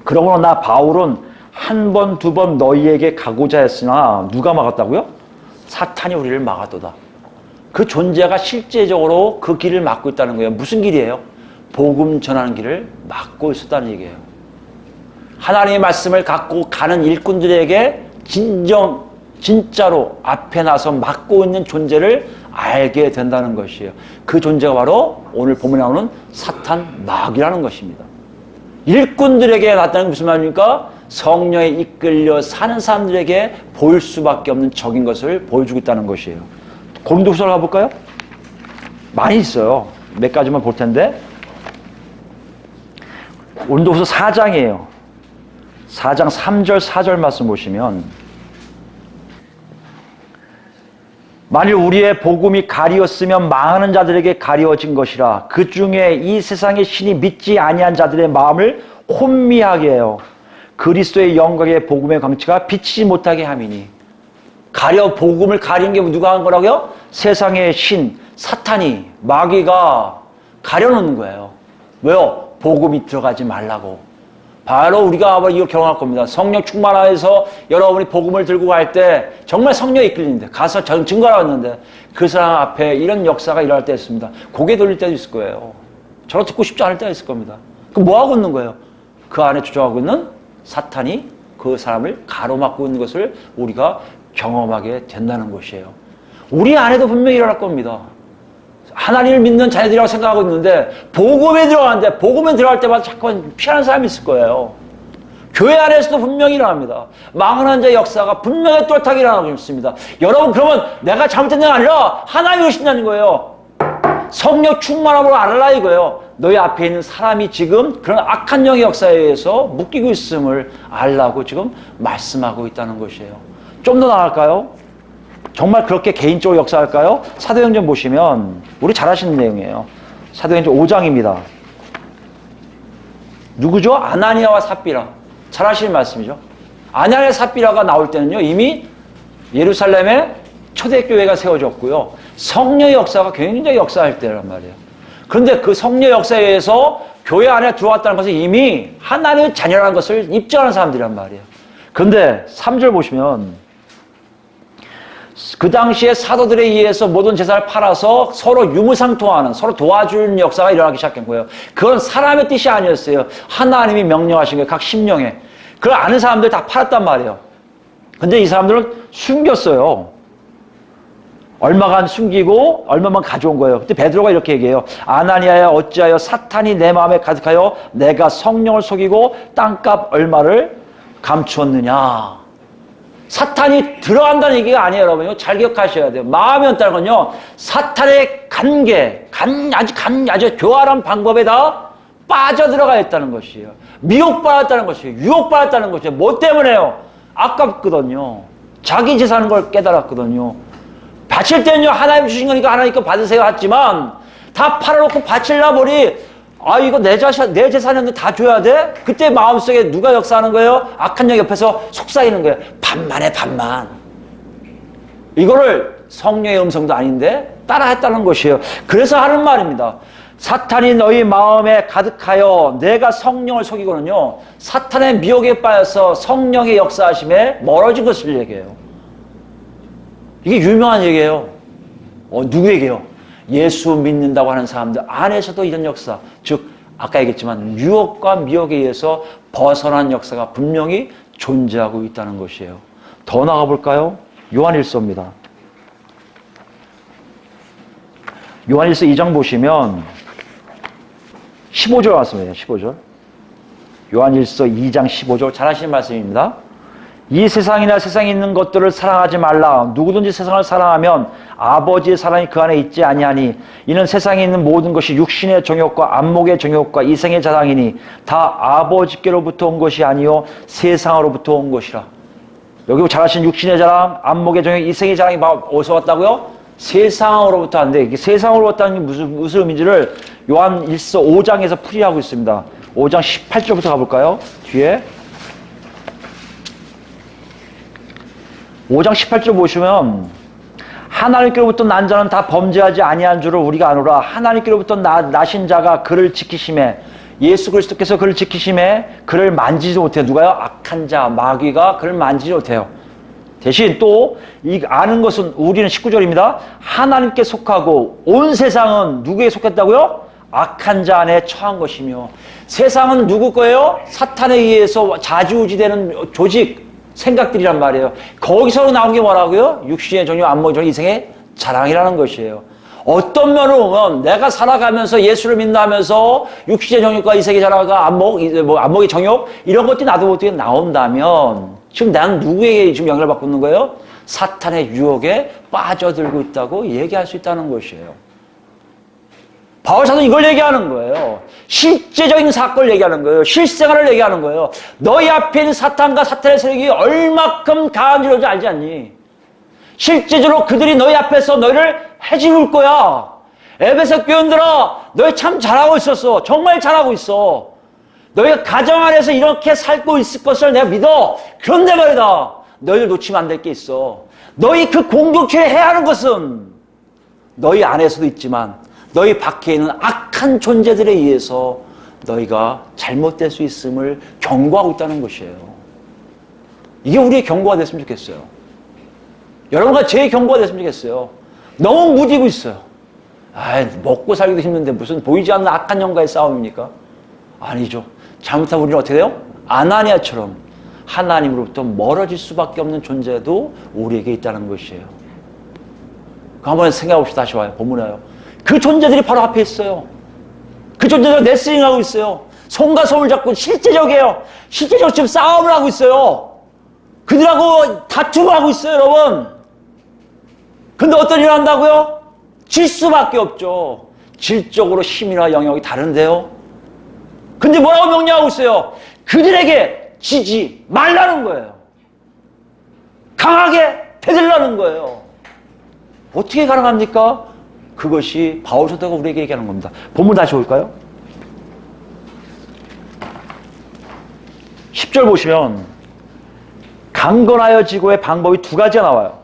그러므로 나 바울은 한 번, 두 번 너희에게 가고자 했으나 누가 막았다고요? 사탄이 우리를 막았도다. 그 존재가 실제적으로 그 길을 막고 있다는 거예요. 무슨 길이에요? 복음 전하는 길을 막고 있었다는 얘기예요. 하나님의 말씀을 갖고 가는 일꾼들에게 진짜로 앞에 나서 막고 있는 존재를 알게 된다는 것이에요. 그 존재가 바로 오늘 본문에 나오는 사탄 마귀라는 것입니다. 일꾼들에게 나타나는 게 무슨 말입니까? 성령에 이끌려 사는 사람들에게 보일 수밖에 없는 적인 것을 보여주고 있다는 것이에요. 고린도후서로 가볼까요? 많이 있어요. 몇 가지만 볼 텐데. 고린도후서 4장이에요. 4장 3절 4절 말씀 보시면 만일 우리의 복음이 가리었으면 망하는 자들에게 가리워진 것이라. 그 중에 이 세상의 신이 믿지 아니한 자들의 마음을 혼미하게 해요. 그리스도의 영광의 복음의 광채가 비치지 못하게 함이니. 복음을 가리는 게 누가 한 거라고요? 세상의 신, 사탄이, 마귀가 가려놓는 거예요. 왜요? 복음이 들어가지 말라고. 바로 우리가 이걸 경험할 겁니다. 성령 충만하여서 여러분이 복음을 들고 갈 때 정말 성령이 이끌리는데 가서 증거하는데 그 사람 앞에 이런 역사가 일어날 때 있습니다. 고개 돌릴 때도 있을 거예요. 저를 듣고 싶지 않을 때가 있을 겁니다. 그럼 뭐 하고 있는 거예요? 그 안에 주저하고 있는 사탄이 그 사람을 가로막고 있는 것을 우리가 경험하게 된다는 것이에요. 우리 안에도 분명히 일어날 겁니다. 하나님을 믿는 자녀들이라고 생각하고 있는데 복음에 들어가는데 복음에 들어갈 때마다 자꾸 피하는 사람이 있을 거예요. 교회 안에서도 분명히 일어납니다. 망하는 자의 역사가 분명히 똘똘하게 일어나고 있습니다. 여러분, 그러면 내가 잘못된 게 아니라 하나님이 오신다는 거예요. 성령 충만함으로 알라 이거예요. 너희 앞에 있는 사람이 지금 그런 악한 영의 역사에 의해서 묶이고 있음을 알라고 지금 말씀하고 있다는 것이에요. 좀 더 나갈까요? 정말 그렇게 개인적으로 역사할까요? 사도행전 보시면 우리 잘 아시는 내용이에요. 사도행전 5장입니다. 누구죠? 아나니아와 삽비라. 잘 아시는 말씀이죠. 아나니아와 삽비라가 나올 때는요, 이미 예루살렘에 초대교회가 세워졌고요. 성령의 역사가 굉장히 역사할 때란 말이에요. 그런데 그 성령의 역사에 의해서 교회 안에 들어왔다는 것은 이미 하나님의 자녀라는 것을 입증하는 사람들이란 말이에요. 그런데 3절 보시면 그 당시에 사도들에 의해서 모든 재산을 팔아서 서로 유무상통하는, 서로 도와주는 역사가 일어나기 시작한 거예요. 그건 사람의 뜻이 아니었어요. 하나님이 명령하신 거예요. 각 심령에. 그걸 아는 사람들 다 팔았단 말이에요. 근데 이 사람들은 숨겼어요. 얼마간 숨기고 얼마만 가져온 거예요. 그때 베드로가 이렇게 얘기해요. 아나니아야, 어찌하여 사탄이 내 마음에 가득하여 내가 성령을 속이고 땅값 얼마를 감추었느냐. 사탄이 들어간다는 얘기가 아니에요, 여러분요. 잘 기억하셔야 돼요. 마음이 없다는 건요, 사탄의 아주 교활한 방법에 다 빠져들어가 있다는 것이에요. 미혹받았다는 것이에요. 유혹받았다는 것이에요. 뭐 때문에요? 아깝거든요. 자기 재산인 걸 깨달았거든요. 바칠 때는요, 하나님 주신 거니까 하나님 거 받으세요 했지만, 다 팔아놓고 바칠라 보니, 이거 내 재산이었는데 다 줘야 돼? 그때 마음속에 누가 역사하는 거예요? 악한 영 옆에서 속삭이는 거예요. 반만에 반만. 이거를 성령의 음성도 아닌데 따라했다는 것이에요. 그래서 하는 말입니다. 사탄이 너희 마음에 가득하여 내가 성령을 속이고는요, 사탄의 미혹에 빠져서 성령의 역사하심에 멀어진 것을 얘기해요. 이게 유명한 얘기예요. 누구에게요? 예수 믿는다고 하는 사람들 안에서도 이런 역사, 즉 아까 얘기했지만 유혹과 미혹에 의해서 벗어난 역사가 분명히 존재하고 있다는 것이에요. 더 나가 볼까요? 요한일서입니다. 요한일서 2장 보시면 15절 왔습니다. 15절. 요한일서 2장 15절 잘 아시는 말씀입니다. 이 세상이나 세상에 있는 것들을 사랑하지 말라. 누구든지 세상을 사랑하면 아버지의 사랑이 그 안에 있지 아니하니 이는 세상에 있는 모든 것이 육신의 정욕과 안목의 정욕과 이생의 자랑이니 다 아버지께로부터 온 것이 아니요 세상으로부터 온 것이라. 여기 잘 아시는 육신의 자랑, 안목의 정욕, 이생의 자랑이 어디서 왔다고요? 세상으로부터 왔는데 이게 세상으로부터 왔다는 게 무슨 의미인지를 요한 1서 5장에서 풀이하고 있습니다. 5장 18절부터 가볼까요? 뒤에 5장 18절 보시면 하나님께로부터 난 자는 다 범죄하지 아니한 줄을 우리가 아노라. 하나님께로부터 나신 자가 그를 지키심에, 예수 그리스도께서 그를 지키심에 그를 만지지 못해요. 누가요? 악한 자, 마귀가 그를 만지지 못해요. 대신 또 이 아는 것은 우리는 19절입니다. 하나님께 속하고 온 세상은 누구에게 속했다고요? 악한 자 안에 처한 것이며. 세상은 누구 거예요? 사탄에 의해서 좌지우지되는 조직, 생각들이란 말이에요. 거기서 나온 게 뭐라고요? 육신의 정욕, 안목의 정욕, 이생의 자랑이라는 것이에요. 어떤 면으로 보면 내가 살아가면서 예수를 믿는다면서 육신의 정욕과 이생의 자랑과 안목의 정욕 이런 것들이 나도 못하게 나온다면 지금 나는 누구에게 지금 영향을 받고 있는 거예요? 사탄의 유혹에 빠져들고 있다고 얘기할 수 있다는 것이에요. 바울사도 이걸 얘기하는 거예요. 실제적인 사건을 얘기하는 거예요. 실생활을 얘기하는 거예요. 너희 앞에 있는 사탄과 사탄의 세력이 얼마큼 강한 줄 알지 않니? 실제적으로 그들이 너희 앞에서 너희를 해집을 거야. 에베소 교인들아, 너희 참 잘하고 있었어. 정말 잘하고 있어. 너희가 가정 안에서 이렇게 살고 있을 것을 내가 믿어. 그런데 말이다, 너희를 놓치면 안 될 게 있어. 너희 그 공동체에 해야 하는 것은 너희 안에서도 있지만 너희 밖에 있는 악한 존재들에 의해서 너희가 잘못될 수 있음을 경고하고 있다는 것이에요. 이게 우리의 경고가 됐으면 좋겠어요. 여러분과 제 경고가 됐으면 좋겠어요. 너무 무디고 있어요. 먹고 살기도 힘든데 무슨 보이지 않는 악한 영과의 싸움입니까? 아니죠. 잘못하면 우리는 어떻게 돼요? 아나니아처럼 하나님으로부터 멀어질 수밖에 없는 존재도 우리에게 있다는 것이에요. 한번 생각해 봅시다. 다시 와요. 본문에 와요. 그 존재들이 바로 앞에 있어요. 그 존재들이 레슬링하고 있어요. 손과 손을 잡고 실제적이에요. 실제적으로 지금 싸움을 하고 있어요. 그들하고 다툼을 하고 있어요, 여러분. 근데 어떤 일을 한다고요? 질 수밖에 없죠. 질적으로 힘이나 영역이 다른데요. 근데 뭐라고 명령하고 있어요? 그들에게 지지 말라는 거예요. 강하게 대들라는 거예요. 어떻게 가능합니까? 그것이 바울 사도가 우리에게 얘기하는 겁니다. 본문 다시 볼까요? 10절 보시면 강건하여지고의 방법이 두 가지가 나와요.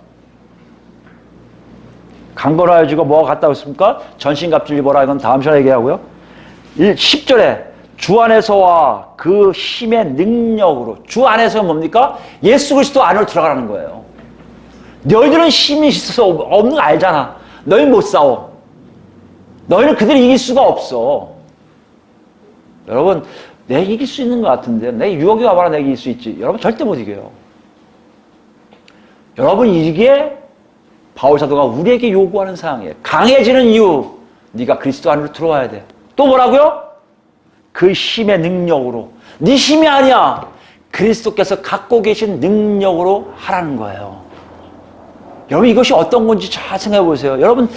강건하여지고 뭐가 같다고 했습니까? 전신갑주를 입어라. 이건 다음 시간에 얘기하고요. 10절에 주 안에서와 그 힘의 능력으로, 주 안에서 뭡니까? 예수 그리스도 안으로 들어가라는 거예요. 너희들은 힘이 있어서 없는 거 알잖아. 너희 못 싸워. 너희는 그들을 이길 수가 없어. 여러분, 내가 이길 수 있는 것 같은데, 내 유혹이 와봐라 내가 이길 수 있지. 여러분 절대 못 이겨요. 여러분, 이게 바울 사도가 우리에게 요구하는 사항이에요. 강해지는 이유, 네가 그리스도 안으로 들어와야 돼. 또 뭐라고요? 그 힘의 능력으로. 네 힘이 아니야. 그리스도께서 갖고 계신 능력으로 하라는 거예요. 여러분, 이것이 어떤 건지 잘 생각해 보세요. 여러분,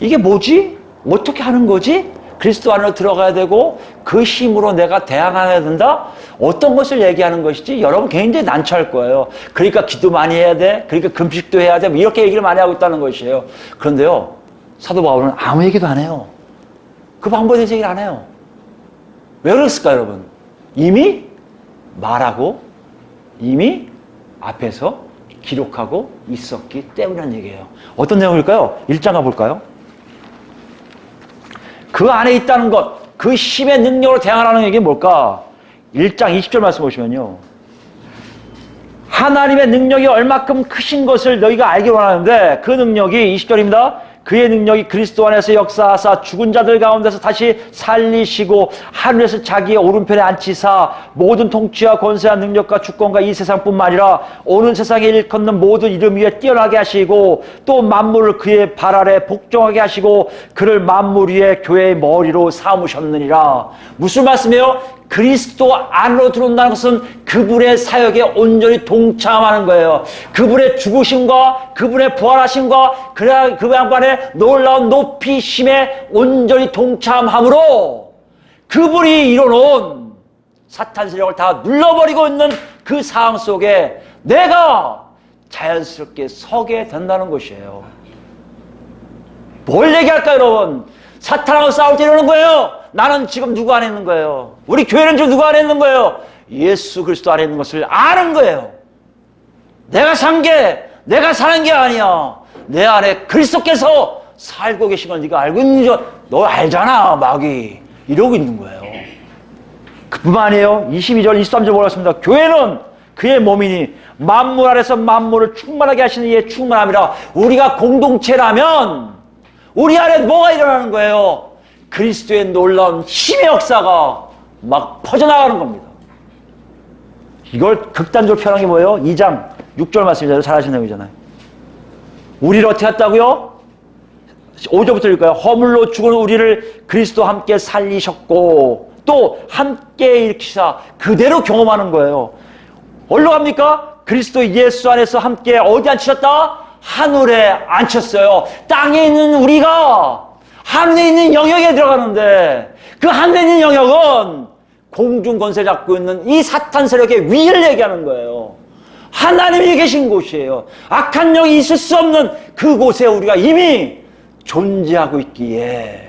이게 뭐지? 어떻게 하는 거지? 그리스도 안으로 들어가야 되고 그 힘으로 내가 대항해야 된다? 어떤 것을 얘기하는 것이지? 여러분 굉장히 난처할 거예요. 그러니까 기도 많이 해야 돼? 그러니까 금식도 해야 돼? 이렇게 얘기를 많이 하고 있다는 것이에요. 그런데요, 사도 바울은 아무 얘기도 안 해요. 그 방법에 대해서 얘기를 안 해요. 왜 그랬을까요, 여러분? 이미 말하고 이미 앞에서 기록하고 있었기 때문이라는 얘기예요. 어떤 내용일까요? 1장 가볼까요? 그 안에 있다는 것, 그 힘의 능력으로 대항하라는 얘기는 뭘까? 1장 20절 말씀 보시면요. 하나님의 능력이 얼마큼 크신 것을 너희가 알기 원하는데 그 능력이 20절입니다. 그의 능력이 그리스도 안에서 역사하사 죽은 자들 가운데서 다시 살리시고 하늘에서 자기의 오른편에 앉히사 모든 통치와 권세와 능력과 주권과 이 세상뿐만 아니라 오는 세상에 일컫는 모든 이름 위에 뛰어나게 하시고 또 만물을 그의 발 아래 복종하게 하시고 그를 만물 위에 교회의 머리로 삼으셨느니라. 무슨 말씀이에요? 그리스도 안으로 들어온다는 것은 그분의 사역에 온전히 동참하는 거예요. 그분의 죽으심과 그분의 부활하심과 그 양반의 놀라운 높이심에 온전히 동참함으로 그분이 이뤄놓은 사탄 세력을 다 눌러버리고 있는 그 상황 속에 내가 자연스럽게 서게 된다는 것이에요. 뭘 얘기할까요, 여러분? 사탄하고 싸울 때 이러는 거예요. 나는 지금 누구 안에 있는 거예요? 우리 교회는 지금 누구 안에 있는 거예요? 예수 그리스도 안에 있는 것을 아는 거예요. 내가 사는 게 아니야. 내 안에 그리스도께서 살고 계신 걸 네가 알고 있는 줄, 너 알잖아, 마귀. 이러고 있는 거예요. 그뿐만 아니에요. 22절, 23절 보겠습니다. 교회는 그의 몸이니 만물 아래서 만물을 충만하게 하시는 이의 충만함이라. 우리가 공동체라면 우리 안에 뭐가 일어나는 거예요? 그리스도의 놀라운 힘의 역사가 막 퍼져나가는 겁니다. 이걸 극단적으로 표현한 게 뭐예요? 2장 6절 말씀이잖아요. 잘 아시는 내용이잖아요. 우리를 어떻게 했다고요? 5절부터 읽을까요? 허물로 죽은 우리를 그리스도와 함께 살리셨고 또 함께 일으키사 그대로 경험하는 거예요. 어디로 갑니까? 그리스도 예수 안에서 함께 어디 앉히셨다? 하늘에 앉혔어요. 땅에 있는 우리가 하늘에 있는 영역에 들어가는데 그 하늘에 있는 영역은 공중 권세 잡고 있는 이 사탄 세력의 위를 얘기하는 거예요. 하나님이 계신 곳이에요. 악한 영이 있을 수 없는 그곳에 우리가 이미 존재하고 있기에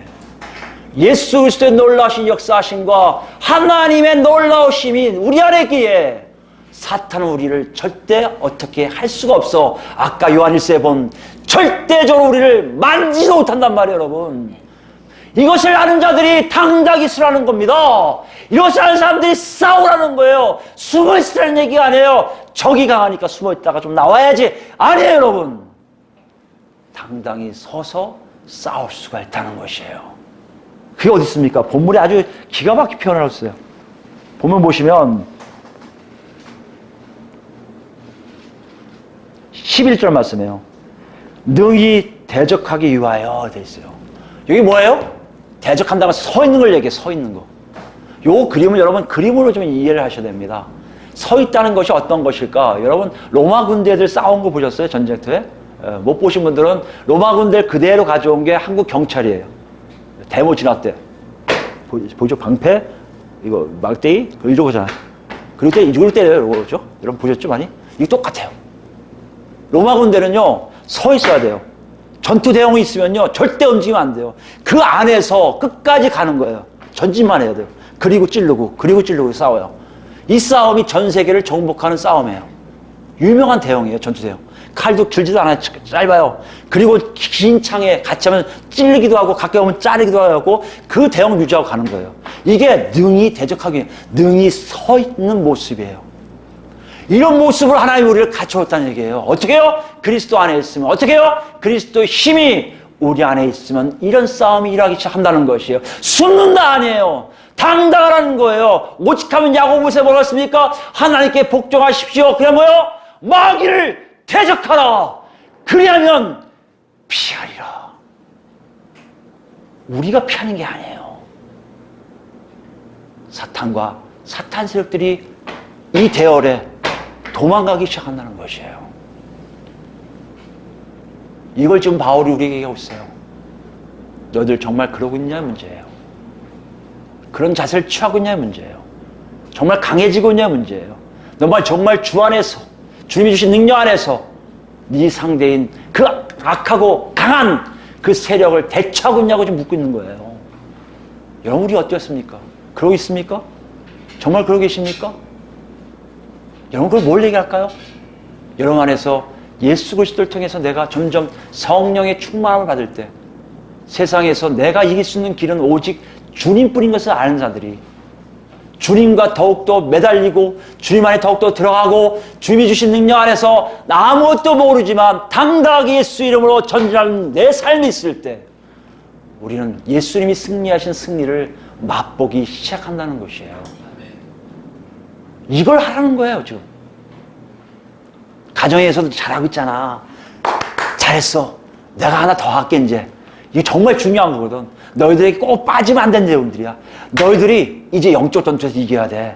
예수 그리스도의 놀라우신 역사하심과 하나님의 놀라우심이 우리 안에 있기에 사탄은 우리를 절대 어떻게 할 수가 없어. 아까 요한일서에 본 절대적으로 우리를 만지지도 못한단 말이에요, 여러분. 이것을 아는 자들이 당당히 있으라는 겁니다. 이것을 아는 사람들이 싸우라는 거예요. 숨어 있으라는 얘기가 아니에요. 적이 강하니까 숨어 있다가 좀 나와야지. 아니에요, 여러분. 당당히 서서 싸울 수가 있다는 것이에요. 그게 어디 있습니까? 본문에 아주 기가 막히게 표현을 했어요. 본문 보시면 11절 말씀이에요. 능히 대적하기 위하여 돼 있어요. 여기 뭐예요? 대적한다고 서 있는 걸 얘기해요. 서 있는 거. 요 그림을 여러분 그림으로 좀 이해를 하셔야 됩니다. 서 있다는 것이 어떤 것일까? 여러분 로마 군대들 싸운 거 보셨어요? 전쟁터에? 못 보신 분들은 로마 군대를 그대로 가져온 게 한국 경찰이에요. 데모 진압대. 보이죠? 방패, 이거 막대기, 이러고잖아요. 그럴 때 이걸 때려요. 이거죠? 여러분 보셨죠? 많이? 이거 똑같아요. 로마 군대는요, 서 있어야 돼요. 전투 대용이 있으면요, 절대 움직이면 안 돼요. 그 안에서 끝까지 가는 거예요. 전진만 해야 돼요. 그리고 찌르고 싸워요. 이 싸움이 전 세계를 정복하는 싸움이에요. 유명한 대용이에요, 전투 대용. 칼도 길지도 않아요. 짧아요. 그리고 긴 창에 같이 하면 찔리기도 하고 가까이 오면 자르기도 하고 그 대용 유지하고 가는 거예요. 이게 능히 대적하기, 능히 서 있는 모습이에요. 이런 모습으로 하나님 우리를 갖춰왔다는 얘기예요. 어떻게 해요? 그리스도 안에 있으면. 어떻게 해요? 그리스도의 힘이 우리 안에 있으면 이런 싸움이 일하기 시작한다는 것이에요. 숨는다 아니에요. 당당하라는 거예요. 오직하면 야고보서에 뭐가 있습니까? 하나님께 복종하십시오. 그냥 뭐요? 마귀를 대적하라. 그리하면 피하리라. 우리가 피하는 게 아니에요. 사탄과 사탄 세력들이 이 대열에 도망가기 시작한다는 것이에요. 이걸 지금 바울이 우리에게 얘기하고 있어요. 너희들 정말 그러고 있냐의 문제예요. 그런 자세를 취하고 있냐의 문제예요. 정말 강해지고 있냐의 문제예요. 너만 정말 주 안에서 주님이 주신 능력 안에서 네 상대인 그 악하고 강한 그 세력을 대처하고 있냐고 지금 묻고 있는 거예요. 여러분 우리 어땠습니까? 그러고 있습니까? 정말 그러고 계십니까? 여러분 그걸 뭘 얘기할까요? 여러분 안에서 예수 그리스도를 통해서 내가 점점 성령의 충만함을 받을 때 세상에서 내가 이길 수 있는 길은 오직 주님뿐인 것을 아는 자들이 주님과 더욱더 매달리고 주님 안에 더욱더 들어가고 주님이 주신 능력 안에서 아무것도 모르지만 당당하게 예수 이름으로 전진하는 내 삶이 있을 때 우리는 예수님이 승리하신 승리를 맛보기 시작한다는 것이에요. 이걸 하라는 거예요, 지금. 가정에서도 잘하고 있잖아. 잘했어. 내가 하나 더 할게, 이제. 이게 정말 중요한 거거든. 너희들에게 꼭 빠지면 안 되는 내용들이야. 너희들이 이제 영적 전투에서 이겨야 돼.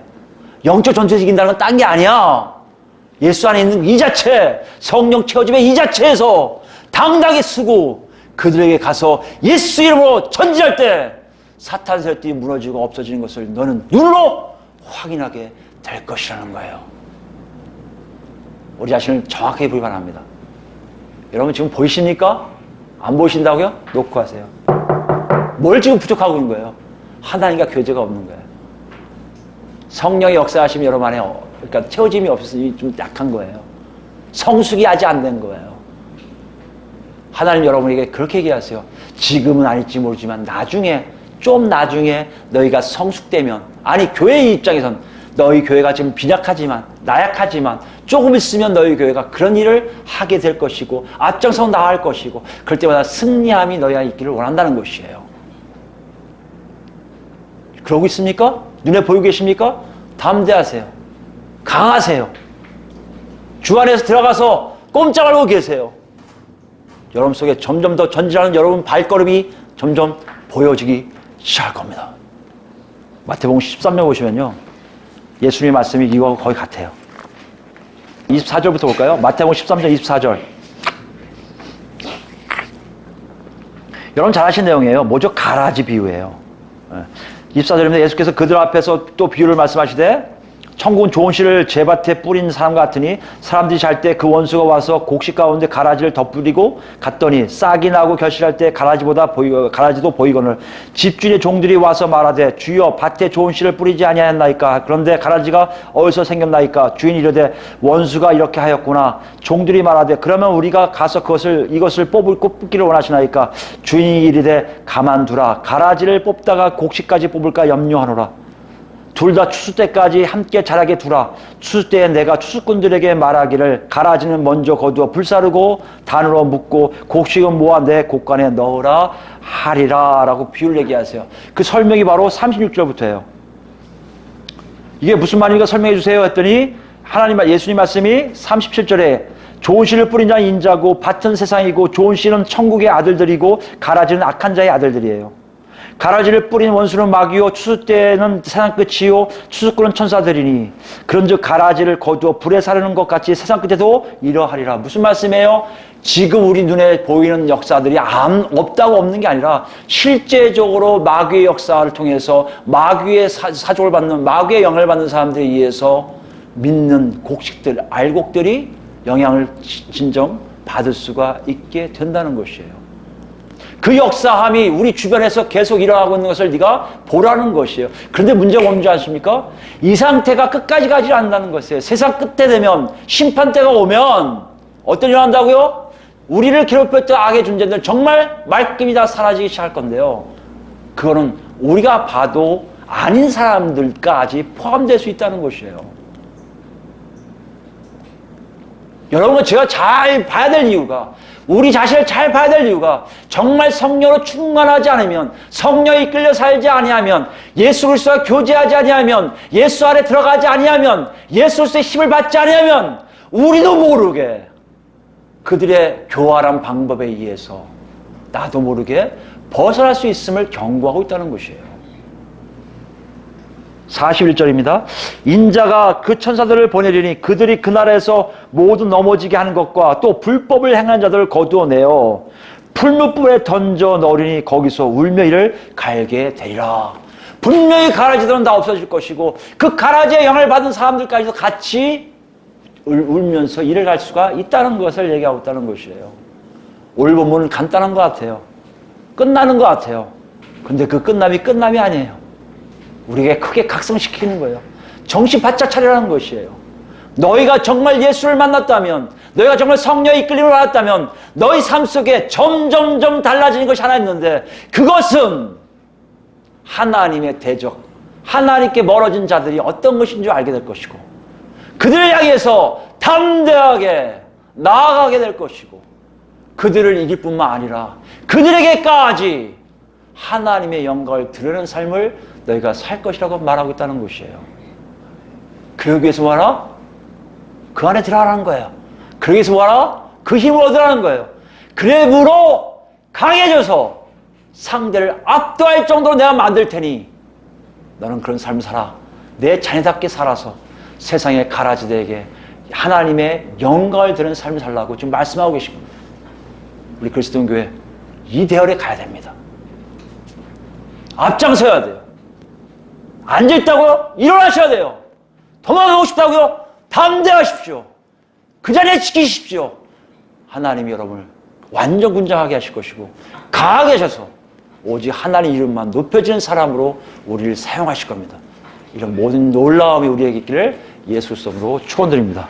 영적 전투에서 이긴다는 건 딴 게 아니야. 예수 안에 있는 이 자체, 성령 채워짐의 이 자체에서 당당하게 쓰고 그들에게 가서 예수 이름으로 전진할 때 사탄 세력들이 무너지고 없어지는 것을 너는 눈으로 확인하게 될 것이라는 거예요. 우리 자신을 정확하게 보기 바랍니다. 여러분 지금 보이십니까? 안 보이신다고요? 놓고 하세요. 뭘 지금 부족하고 있는 거예요? 하나님과 교제가 없는 거예요. 성령의 역사하심이 여러분 안에 그러니까 채워짐이 없어서 좀 약한 거예요. 성숙이 아직 안 된 거예요. 하나님 여러분에게 그렇게 얘기하세요. 지금은 아닐지 모르지만 나중에 좀 나중에 너희가 성숙되면 아니 교회의 입장에선 너희 교회가 지금 빈약하지만 나약하지만 조금 있으면 너희 교회가 그런 일을 하게 될 것이고 앞장서 나갈 것이고 그럴 때마다 승리함이 너희 안에 있기를 원한다는 것이에요. 그러고 있습니까? 눈에 보이고 계십니까? 담대하세요. 강하세요. 주 안에서 들어가서 꼼짝 말고 계세요. 여러분 속에 점점 더 전진하는 여러분 발걸음이 점점 보여지기 시작할 겁니다. 마태복음 13장 보시면요. 예수님의 말씀이 이거하고 거의 같아요. 24절부터 볼까요? 마태복음 13장 24절. 여러분 잘 아시는 내용이에요. 뭐죠? 가라지 비유예요. 24절입니다. 예수께서 그들 앞에서 또 비유를 말씀하시되 천국은 좋은 씨를 제밭에 뿌린 사람 같으니 사람들이 잘 때 그 원수가 와서 곡식 가운데 가라지를 덧뿌리고 갔더니 싹이 나고 결실할 때 가라지도 보이거늘 집주인의 종들이 와서 말하되 주여 밭에 좋은 씨를 뿌리지 아니하였나이까. 그런데 가라지가 어디서 생겼나이까. 주인이 이르되 원수가 이렇게 하였구나. 종들이 말하되 그러면 우리가 가서 이것을 뽑기를 원하시나이까. 주인이 이르되 가만두라. 가라지를 뽑다가 곡식까지 뽑을까 염려하노라. 둘 다 추수 때까지 함께 자라게 두라. 추수 때에 내가 추수꾼들에게 말하기를 가라지는 먼저 거두어 불사르고 단으로 묶고 곡식은 모아 내 곡간에 넣으라 하리라 라고 비유를 얘기하세요. 그 설명이 바로 36절부터예요. 이게 무슨 말입니까? 설명해 주세요 했더니 예수님 말씀이 37절에 좋은 씨를 뿌린 자는 인자고 밭은 세상이고 좋은 씨는 천국의 아들들이고 가라지는 악한 자의 아들들이에요. 가라지를 뿌린 원수는 마귀요 추수 때는 세상 끝이요 추수꾼은 천사들이니 그런즉 가라지를 거두어 불에 사르는 것 같이 세상 끝에도 이러하리라. 무슨 말씀이에요? 지금 우리 눈에 보이는 역사들이 없다고 없는 게 아니라 실제적으로 마귀의 역사를 통해서 마귀의 사족을 받는 마귀의 영향을 받는 사람들에 의해서 믿는 곡식들, 알곡들이 영향을 진정 받을 수가 있게 된다는 것이에요. 그 역사함이 우리 주변에서 계속 일어나고 있는 것을 네가 보라는 것이에요. 그런데 문제가 뭔지 아십니까? 이 상태가 끝까지 가지 않는다는 것이에요. 세상 끝에 되면 심판 때가 오면 어떤 일이 한다고요? 우리를 괴롭혔던 악의 존재들 정말 말끔히 다 사라지기 시작할 건데요. 그거는 우리가 봐도 아닌 사람들까지 포함될 수 있다는 것이에요. 여러분, 제가 잘 봐야 될 이유가, 우리 자신을 잘 봐야 될 이유가 정말 성령으로 충만하지 않으면, 성령에 이끌려 살지 아니하면, 예수 그리스도와 교제하지 아니하면, 예수 안에 들어가지 아니하면, 예수 그리스도의 힘을 받지 아니하면 우리도 모르게 그들의 교활한 방법에 의해서 나도 모르게 벗어날 수 있음을 경고하고 있다는 것이에요. 41절입니다. 인자가 그 천사들을 보내리니 그들이 그 나라에서 모두 넘어지게 하는 것과 또 불법을 행한 자들을 거두어내어 풀무불에 던져 넣으리니 거기서 울며 이를 갈게 되리라. 분명히 가라지들은 다 없어질 것이고 그 가라지의 영을 받은 사람들까지도 같이 울면서 이를 갈 수가 있다는 것을 얘기하고 있다는 것이에요. 오늘 본문은 간단한 것 같아요. 끝나는 것 같아요. 근데 그 끝남이 아니에요. 우리에게 크게 각성시키는 거예요. 정신 바짝 차리라는 것이에요. 너희가 정말 예수를 만났다면, 너희가 정말 성령의 이끌림을 받았다면 너희 삶 속에 점점점 달라지는 것이 하나 있는데, 그것은 하나님의 대적, 하나님께 멀어진 자들이 어떤 것인 줄 알게 될 것이고, 그들을 향해서 담대하게 나아가게 될 것이고, 그들을 이길 뿐만 아니라 그들에게까지 하나님의 영광을 드러내는 삶을 너희가 살 것이라고 말하고 있다는 것이에요. 그러기 위해서 뭐하라? 그 안에 들어가라는 거예요. 그러기 위해서 뭐하라? 그 힘을 얻으라는 거예요. 그래므로 강해져서 상대를 압도할 정도로 내가 만들 테니 너는 그런 삶을 살아. 내 자녀답게 살아서 세상의 가라지들에게 하나님의 영광을 드리는 삶을 살라고 지금 말씀하고 계신 겁니다. 우리 그리스도인 교회 이 대열에 가야 됩니다. 앞장서야 돼요. 앉아있다고요? 일어나셔야 돼요. 도망가고 싶다고요? 담대하십시오. 그 자리에 지키십시오. 하나님이 여러분을 완전 군장하게 하실 것이고 강하게 하셔서 오직 하나님 이름만 높여지는 사람으로 우리를 사용하실 겁니다. 이런 모든 놀라움이 우리에게 있기를 예수 그리스도로 축원드립니다.